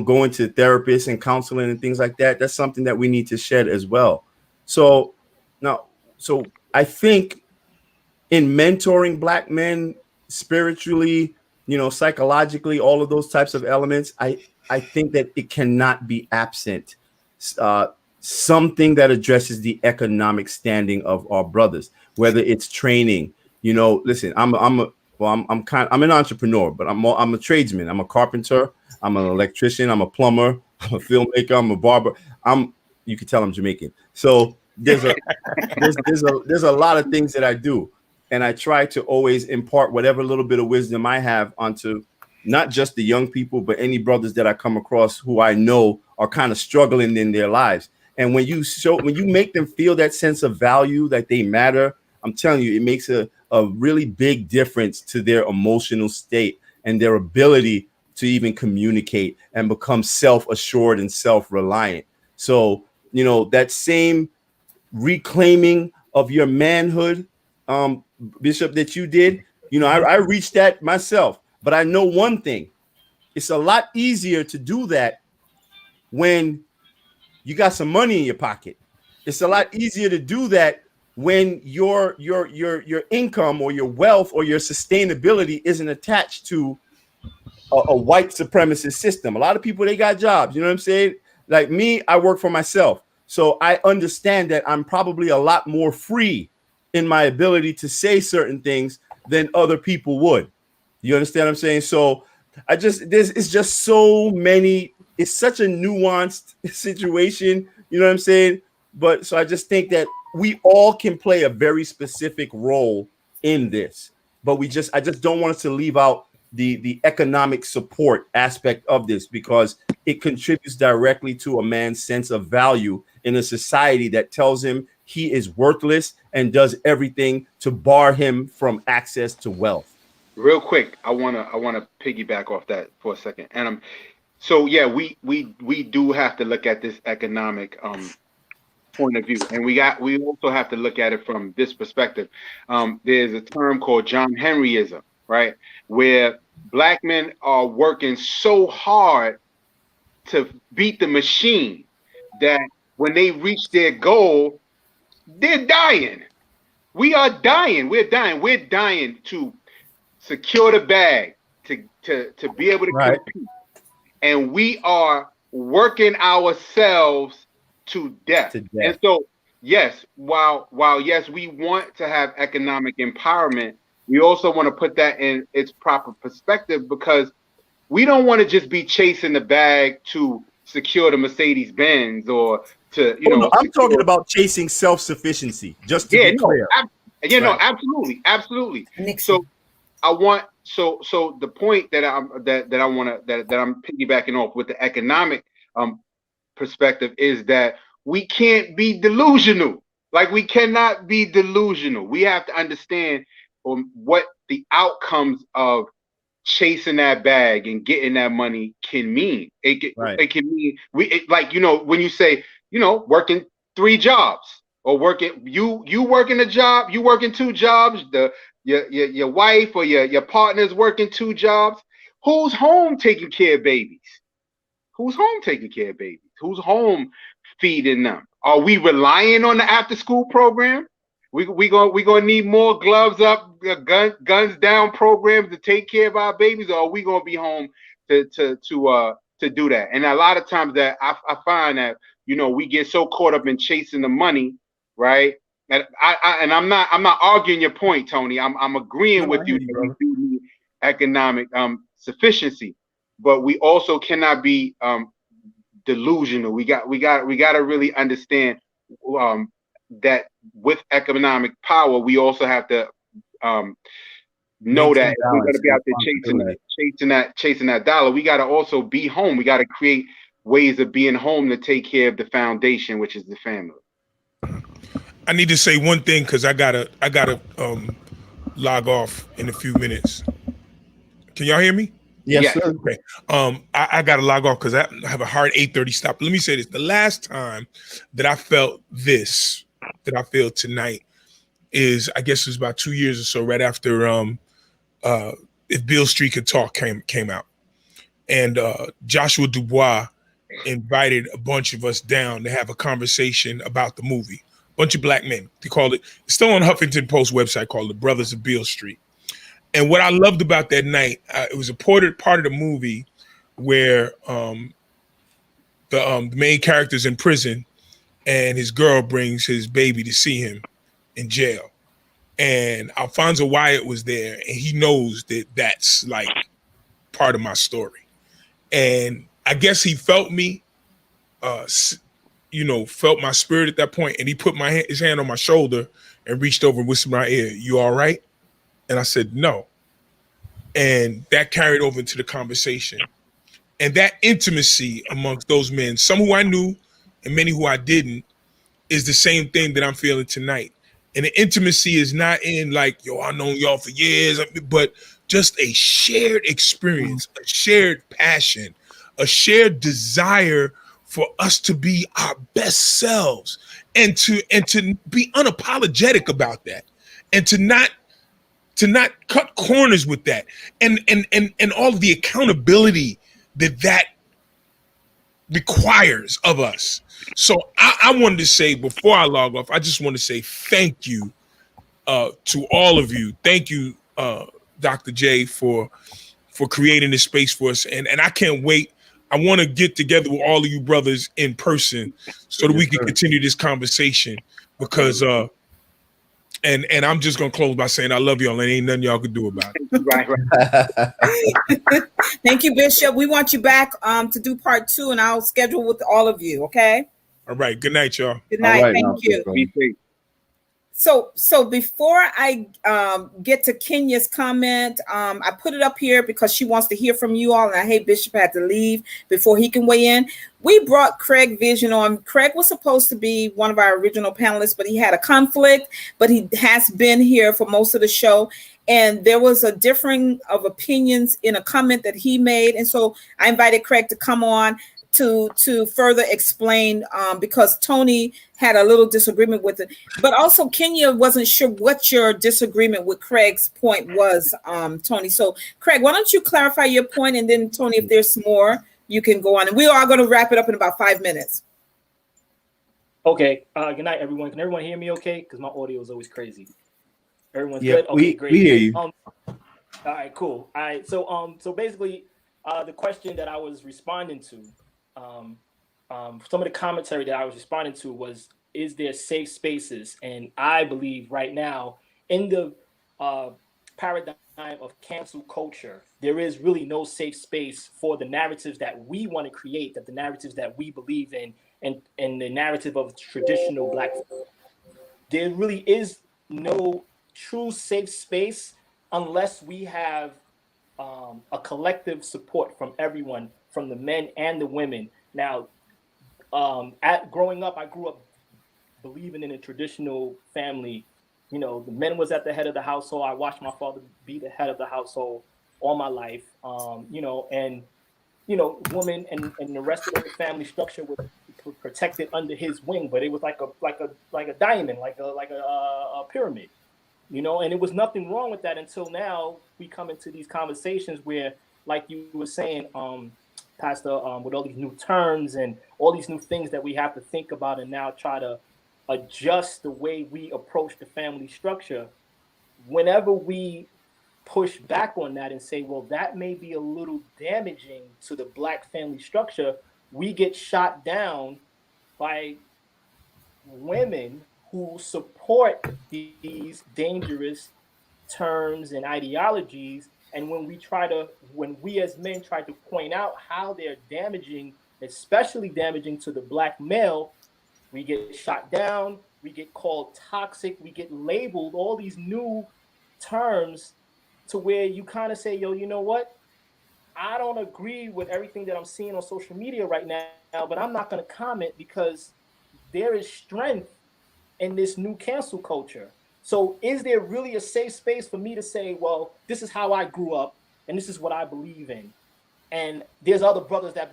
going to therapists and counseling and things like that. That's something that we need to shed as well. So I think in mentoring Black men spiritually, psychologically, all of those types of elements, I think that it cannot be absent something that addresses the economic standing of our brothers, whether it's training. Listen, I'm an entrepreneur, but I'm a tradesman. I'm a carpenter. I'm an electrician. I'm a plumber. I'm a filmmaker. I'm a barber. You can tell I'm Jamaican. So there's a lot of things that I do, and I try to always impart whatever little bit of wisdom I have onto not just the young people, but any brothers that I come across who I know are kind of struggling in their lives. And when you make them feel that sense of value, that they matter, I'm telling you, it makes a really big difference to their emotional state and their ability to even communicate and become self-assured and self-reliant. So, that same reclaiming of your manhood, Bishop, that you did, I reached that myself. But I know one thing, it's a lot easier to do that when you got some money in your pocket. It's a lot easier to do that when your income or your wealth or your sustainability isn't attached to a white supremacist system. A lot of people, they got jobs, you know what I'm saying? Like me, I work for myself. So I understand that I'm probably a lot more free in my ability to say certain things than other people would. You understand what I'm saying? So it's just so many, it's such a nuanced situation, you know what I'm saying? So I just think that we all can play a very specific role in this. but I just don't want us to leave out the economic support aspect of this, because it contributes directly to a man's sense of value in a society that tells him he is worthless and does everything to bar him from access to wealth. Real quick, I wanna piggyback off that for a second. And so yeah, we do have to look at this economic point of view, and we also have to look at it from this perspective. There's a term called John Henryism, right, where black men are working so hard to beat the machine that when they reach their goal, they're dying. We are dying. We're dying. We're dying to secure the bag, to be able to compete. And we are working ourselves to death. And so, yes, while yes, we want to have economic empowerment, we also want to put that in its proper perspective, because we don't want to just be chasing the bag to secure the Mercedes Benz or to, I'm talking about chasing self-sufficiency, just to be clear. Absolutely. So the point that I'm piggybacking off with the economic perspective is that we can't be delusional. Like, we cannot be delusional. We have to understand what the outcomes of chasing that bag and getting that money can mean. It can mean when you say, working 3 jobs, or working you working a job, you working 2 jobs, your wife or your partner's working 2 jobs. Who's home taking care of babies? Who's home taking care of babies? Who's home feeding them? Are we relying on the after school program? We gonna need more gloves up, guns down programs to take care of our babies, or are we gonna be home to do that? And a lot of times that I find that we get so caught up in chasing the money, right? And I'm not arguing your point, Tony. I'm agreeing with you that we do need economic sufficiency, but we also cannot be delusional. We got to really understand that with economic power, we also have to know that we're going to be out there chasing that dollar. We got to also be home. We got to create ways of being home to take care of the foundation, which is the family. I need to say one thing, because I gotta log off in a few minutes. Can y'all hear me? Yes, sir. Okay. I gotta log off because I have a hard 8:30 stop. Let me say this: the last time that I felt this, that I feel tonight, is, I guess it was about 2 years or so, right after If Beale Street Could Talk came out, and Joshua Dubois invited a bunch of us down to have a conversation about the movie. Bunch of black men. They called it, it's still on Huffington Post website, called The Brothers of Beale Street. And what I loved about that night, it was a part of the movie where the main character's in prison, and his girl brings his baby to see him in jail. And Alfonso Wyatt was there, and he knows that that's like part of my story. And I guess he felt me, felt my spirit at that point, and he put his hand on my shoulder and reached over and whispered in my ear, "You all right?" And I said, "No." And that carried over into the conversation. And that intimacy amongst those men, some who I knew and many who I didn't, is the same thing that I'm feeling tonight. And the intimacy is not in like, I've known y'all for years, but just a shared experience, a shared passion, a shared desire for us to be our best selves, and to be unapologetic about that, and to not cut corners with that, and all of the accountability that requires of us. So I wanted to say, before I log off, I just want to say thank you to all of you. Thank you, Dr. J, for creating this space for us. And I can't wait. I want to get together with all of you brothers in person so that we can continue this conversation, because and I'm just gonna close by saying I love y'all, and ain't nothing y'all can do about it. Right. Thank you, Bishop. We want you back to do part 2, and I'll schedule with all of you. Okay. All right. Good night, y'all. Good night. Right, Thank you. Be safe. So before I get to Kenya's comment, I put it up here because she wants to hear from you all, and I hate Bishop had to leave before he can weigh in. We brought Craig Vision on. Craig was supposed to be one of our original panelists, but he had a conflict, but he has been here for most of the show. And there was a differing of opinions in a comment that he made. And so I invited Craig to come on to further explain, because Tony had a little disagreement with it, but also Kenya wasn't sure what your disagreement with Craig's point was, Tony. So Craig, why don't you clarify your point, and then Tony, if there's more, you can go on, and we are going to wrap it up in about 5 minutes. Okay. Good night, everyone. Can everyone hear me okay? Because my audio is always crazy. Everyone's good? Okay, great. We hear you. All right, cool. All right. So basically, the question that I was responding to, some of the commentary that I was responding to was, is there safe spaces? And I believe right now in the paradigm of cancel culture, there is really no safe space for the narratives that we want to create, that the narratives that we believe in, and the narrative of traditional Black. There really is no true safe space unless we have a collective support from everyone, from the men and the women. Now, growing up, I grew up believing in a traditional family. You know, the men was at the head of the household. I watched my father be the head of the household all my life. Women and the rest of the family structure was protected under his wing, but it was like a diamond, like a pyramid. You know, and it was nothing wrong with that until now we come into these conversations where, like you were saying, Pastor, with all these new terms and all these new things that we have to think about and now try to adjust the way we approach the family structure. Whenever we push back on that and say, well, that may be a little damaging to the Black family structure, we get shot down by women who support these dangerous terms and ideologies. And when we as men try to point out how they're damaging, especially damaging to the Black male, we get shot down, we get called toxic, we get labeled all these new terms to where you kind of say, yo, you know what? I don't agree with everything that I'm seeing on social media right now, but I'm not going to comment because there is strength in this new cancel culture. So is there really a safe space for me to say, well, this is how I grew up and this is what I believe in? And there's other brothers that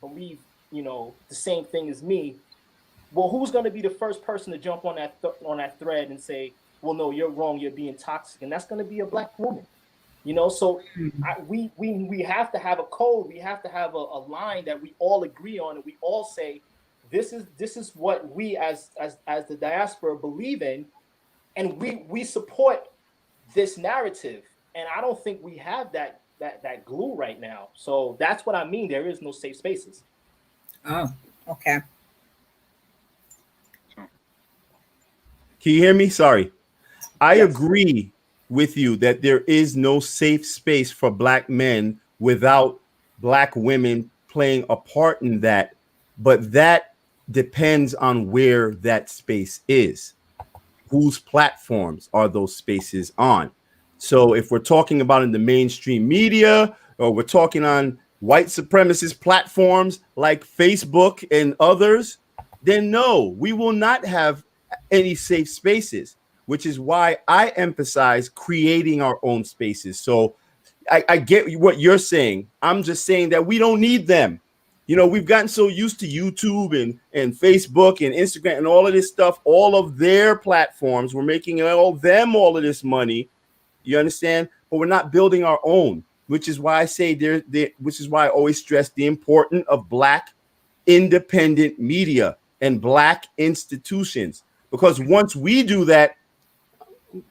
believe, you know, the same thing as me. Well, who's going to be the first person to jump on that thread and say, well, no, you're wrong, you're being toxic? And that's going to be a Black woman. You know, so we have to have a code. We have to have a line that we all agree on, and we all say, this is what we as the diaspora believe in, and we support this narrative. And I don't think we have that glue right now. So that's what I mean. There is no safe spaces. Oh, okay. Can you hear me? Sorry. I Yes. agree with you that there is no safe space for Black men without Black women playing a part in that. But that depends on where that space is. Whose platforms are those spaces on? So if we're talking about in the mainstream media, or we're talking on white supremacist platforms like Facebook and others, then no, we will not have any safe spaces, which is why I emphasize creating our own spaces. So I get what you're saying. I'm just saying that we don't need them. You know, we've gotten so used to YouTube and Facebook and Instagram and all of this stuff, all of their platforms. We're making all of this money. You understand? But we're not building our own, which is why I say which is why I always stress the importance of Black independent media and Black institutions. Because once we do that,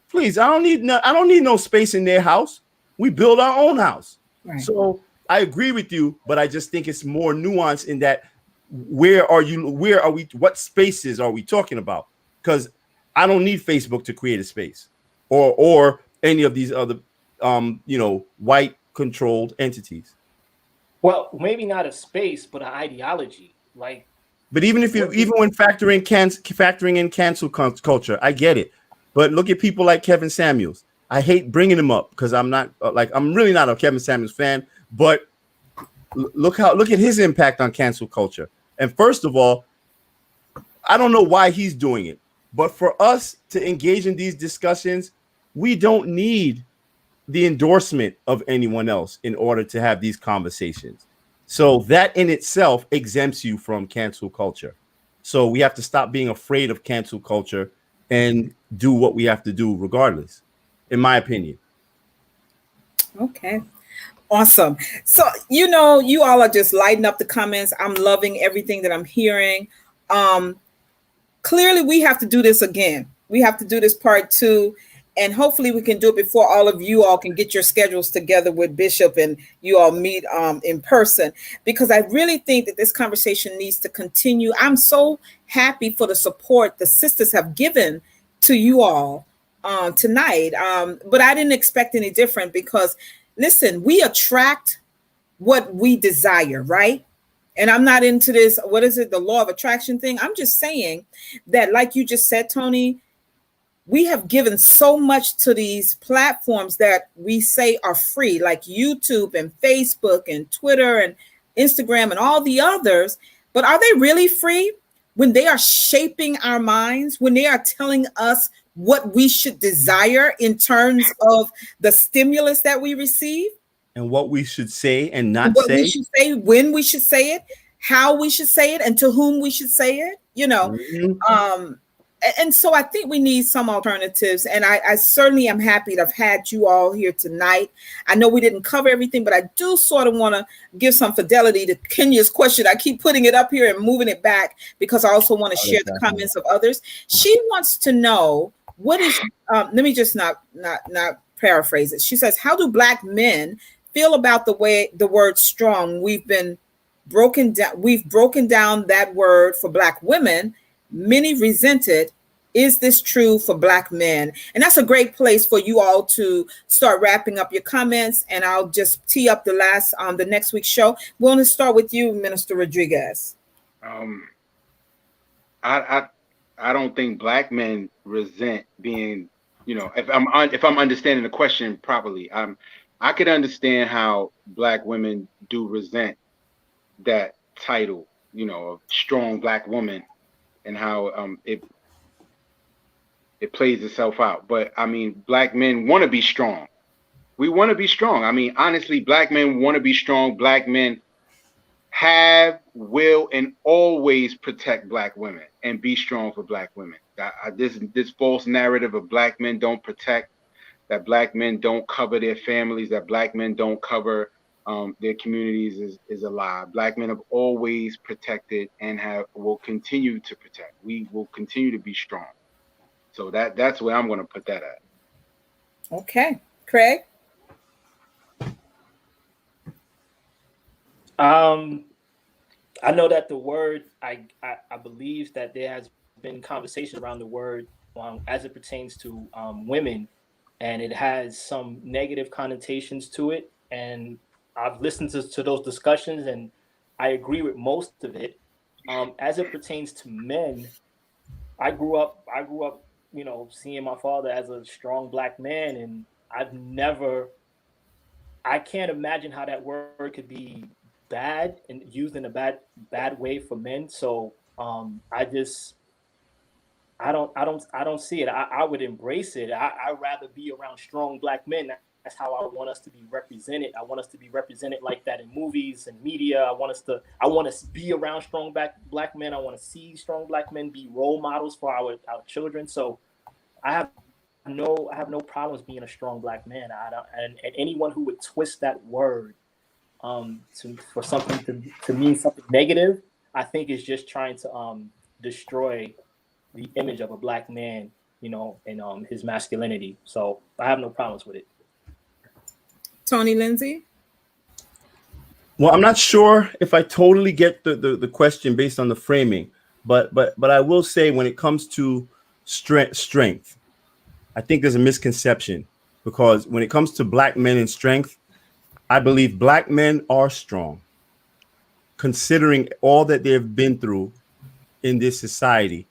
please, I don't need no space in their house. We build our own house. Right. So I agree with you, but I just think it's more nuanced in that where are we? What spaces are we talking about? Because I don't need Facebook to create a space or any of these other white controlled entities. Well, maybe not a space, but an ideology. Like But even when factoring in cancel culture, I get it. But look at people like Kevin Samuels. I hate bringing him up because I'm really not a Kevin Samuels fan. But look at his impact on cancel culture. And first of all, I don't know why he's doing it, but for us to engage in these discussions, we don't need the endorsement of anyone else in order to have these conversations. So that in itself exempts you from cancel culture. So we have to stop being afraid of cancel culture and do what we have to do regardless, in my opinion. Okay. Awesome. So, you all are just lighting up the comments. I'm loving everything that I'm hearing. Clearly, we have to do this again. We have to do this part 2. And hopefully we can do it before all of you all can get your schedules together with Bishop and you all meet in person, because I really think that this conversation needs to continue. I'm so happy for the support the sisters have given to you all tonight. But I didn't expect any different because, listen, we attract what we desire, right? And I'm not into this, what is it, the law of attraction thing. I'm just saying that, like you just said, Tony, we have given so much to these platforms that we say are free, like YouTube and Facebook and Twitter and Instagram and all the others. But are they really free when they are shaping our minds, when they are telling us what we should desire in terms of the stimulus that we receive? And what we should say and not what say. We should say, when we should say it, how we should say it, and to whom we should say it, Mm-hmm. And so I think we need some alternatives. And I certainly am happy to have had you all here tonight. I know we didn't cover everything, but I do sort of want to give some fidelity to Kenya's question. I keep putting it up here and moving it back because I also want to share the comments of others. She wants to know, what is, let me just not paraphrase it. She says, how do Black men feel about the way the word strong? We've broken down that word for Black women. Many resent it. Is this true for Black men? And that's a great place for you all to start wrapping up your comments. And I'll just tee up the next week's show. We're going to start with you, Minister Rodriguez. I don't think Black men resent being, if I'm understanding the question properly, I could understand how Black women do resent that title, of strong Black woman, and how it plays itself out. But I mean, Black men want to be strong. We want to be strong. I mean, honestly, Black men want to be strong. Black men have, will, and always protect Black women and be strong for Black women. This false narrative of Black men don't protect, that Black men don't cover their families, that Black men don't cover their communities is a lie. Black men have always protected and will continue to protect. We will continue to be strong. So that's where I'm going to put that at. Okay, Craig. I know that the word, I believe that there has been conversation around the word as it pertains to women, and it has some negative connotations to it. And I've listened to those discussions, and I agree with most of it. As it pertains to men, I grew up, seeing my father as a strong Black man, and I can't imagine how that word could be bad and used in a bad way for men. So I don't see it. I would embrace it. I'd rather be around strong Black men. That's how I want us to be represented. I want us to be represented like that in movies and media. I want to be around strong Black men. I want to see strong Black men be role models for our children. So I have no problems being a strong Black man. And anyone who would twist that word for something to mean something negative, I think is just trying to destroy the image of a Black man, and his masculinity. So I have no problems with it. Tony Lindsay. Well, I'm not sure if I totally get the question based on the framing, but I will say when it comes to strength, I think there's a misconception, because when it comes to Black men and strength, I believe Black men are strong, considering all that they've been through in this society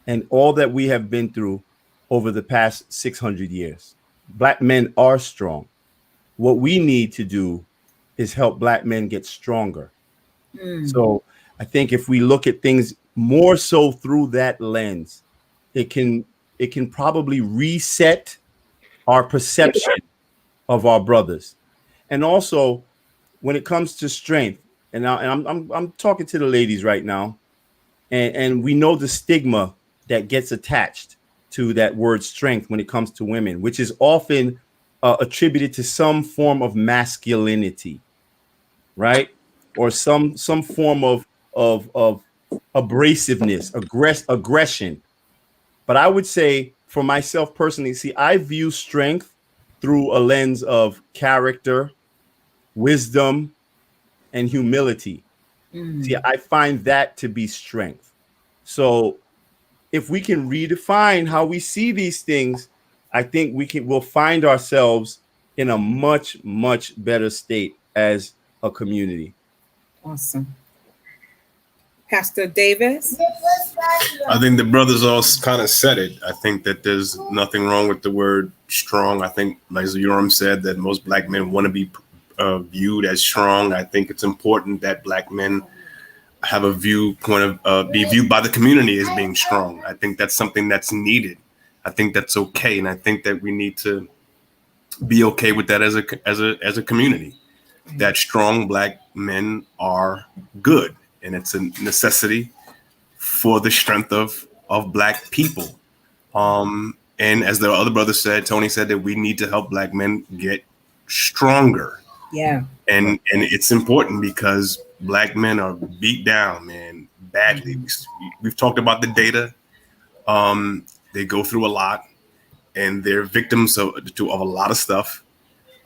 and all that we have been through over the past 600 years. Black men are strong. What we need to do is help Black men get stronger. So I think if we look at things more so through that lens, it can probably reset our perception of our brothers. And also, when it comes to strength, and I'm talking to the ladies right now, and we know the stigma that gets attached to that word strength when it comes to women, which is often attributed to some form of masculinity, right? Or some form of abrasiveness, aggression. But I would say, for myself personally, see, I view strength through a lens of character, wisdom, and humility. See, I find that to be strength. So if we can redefine how we see these things, I think we'll find ourselves in a much, much better state as a community. Awesome. Pastor Davis? I think the brothers all kind of said it. I think that there's nothing wrong with the word strong. I think, like Yoram said, that most Black men want to be viewed as strong. I think it's important that Black men have a viewpoint of be viewed by the community as being strong. I think that's something that's needed. I think that's okay, and I think that we need to be okay with that as a community. That strong Black men are good, and it's a necessity for the strength of Black people. And as the other brother said, Tony said, that we need to help Black men get stronger. Yeah. And it's important because Black men are beat down, man, badly. We've talked about the data. They go through a lot, and they're victims of a lot of stuff.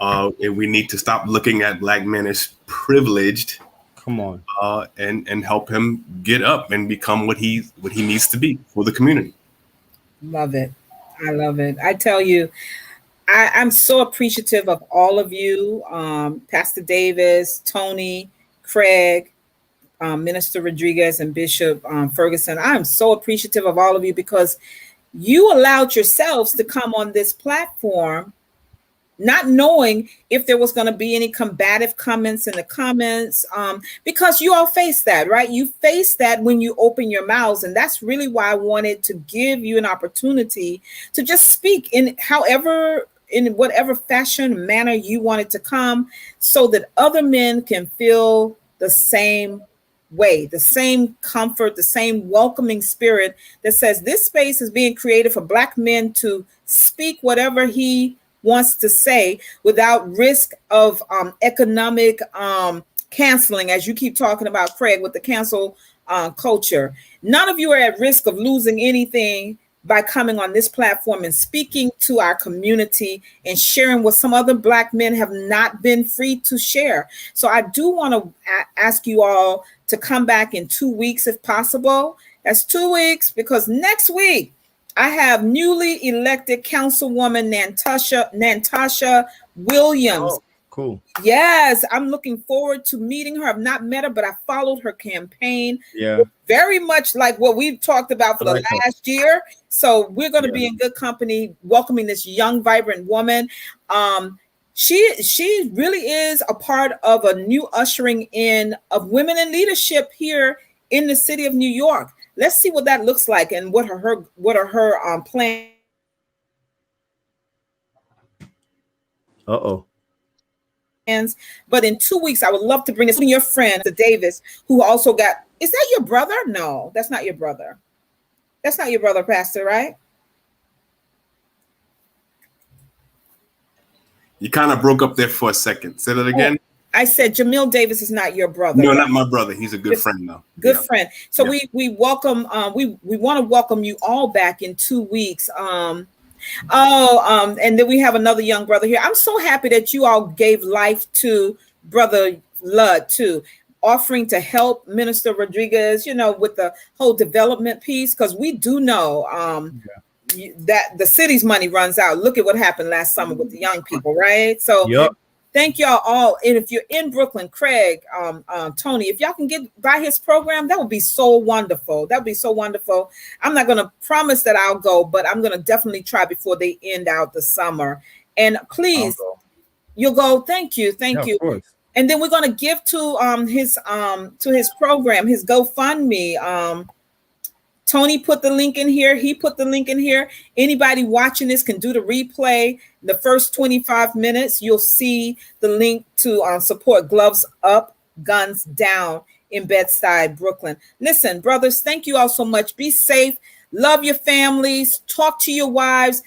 And we need to stop looking at Black men as privileged. Come on. And help him get up and become what he needs to be for the community. Love it. I love it. I tell you, I'm so appreciative of all of you, Pastor Davis, Tony, Craig, Minister Rodriguez, and Bishop Ferguson. I'm so appreciative of all of you because you allowed yourselves to come on this platform not knowing if there was going to be any combative comments in the comments, because you all face that, right? You face that when you open your mouths. And that's really why I wanted to give you an opportunity to just speak in whatever fashion, manner you wanted to come, so that other men can feel the same way, the same comfort, the same welcoming spirit that says this space is being created for Black men to speak whatever he wants to say without risk of economic canceling, as you keep talking about, Craig, with the cancel culture. None of you are at risk of losing anything by coming on this platform and speaking to our community and sharing what some other Black men have not been free to share. So I do want to ask you all to come back in 2 weeks if possible. That's 2 weeks, because next week I have newly elected Councilwoman Nantasha Williams. Oh, cool. Yes, I'm looking forward to meeting her. I've not met her, but I followed her campaign. Yeah. Very much like what we've talked about for the last year. So we're going to be in good company welcoming this young, vibrant woman. She really is a part of a new ushering in of women in leadership here in the city of New York. Let's see what that looks like and what are her plans. But in 2 weeks, I would love to bring this to your friend, Davis, who also got. Is that your brother? No, that's not your brother. That's not your brother, Pastor, right? You kind of broke up there for a second. Say that again. I said Jamil Davis is not your brother. No, not my brother. He's a good friend, though. Good friend. So we welcome. We want to welcome you all back in 2 weeks. And then we have another young brother here. I'm so happy that you all gave life to Brother Ludd too, offering to help Minister Rodriguez, with the whole development piece, because we do know that the city's money runs out. Look at what happened last summer with the young people, right? So Thank y'all all. And if you're in Brooklyn, Craig, Tony, if y'all can get by his program, that would be so wonderful. That would be so wonderful. I'm not going to promise that I'll go, but I'm going to definitely try before they end out the summer. And please, you'll go. Thank you. Thank you. Of course. And then we're going to give to his program, his GoFundMe. Tony put the link in here. He put the link in here. Anybody watching this can do the replay. The first 25 minutes, you'll see the link to support Gloves Up, Guns Down in Bed-Stuy, Brooklyn. Listen, brothers, thank you all so much. Be safe. Love your families. Talk to your wives.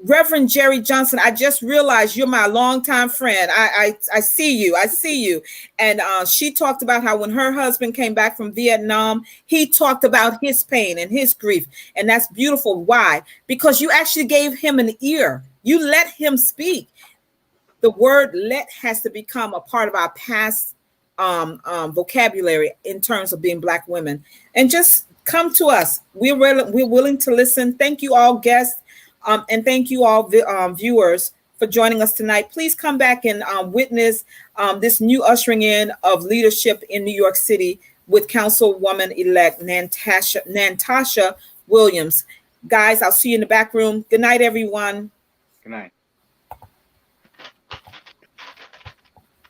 Reverend Jerry Johnson, I just realized you're my longtime friend. I see you. I see you. And she talked about how when her husband came back from Vietnam, he talked about his pain and his grief. And that's beautiful. Why? Because you actually gave him an ear. You let him speak. The word let has to become a part of our past vocabulary in terms of being Black women. And just come to us. We're willing to listen. Thank you all, guests. And thank you all, viewers, for joining us tonight. Please come back and witness this new ushering in of leadership in New York City with Councilwoman-elect Natasha Williams. Guys, I'll see you in the back room. Good night, everyone. Good night.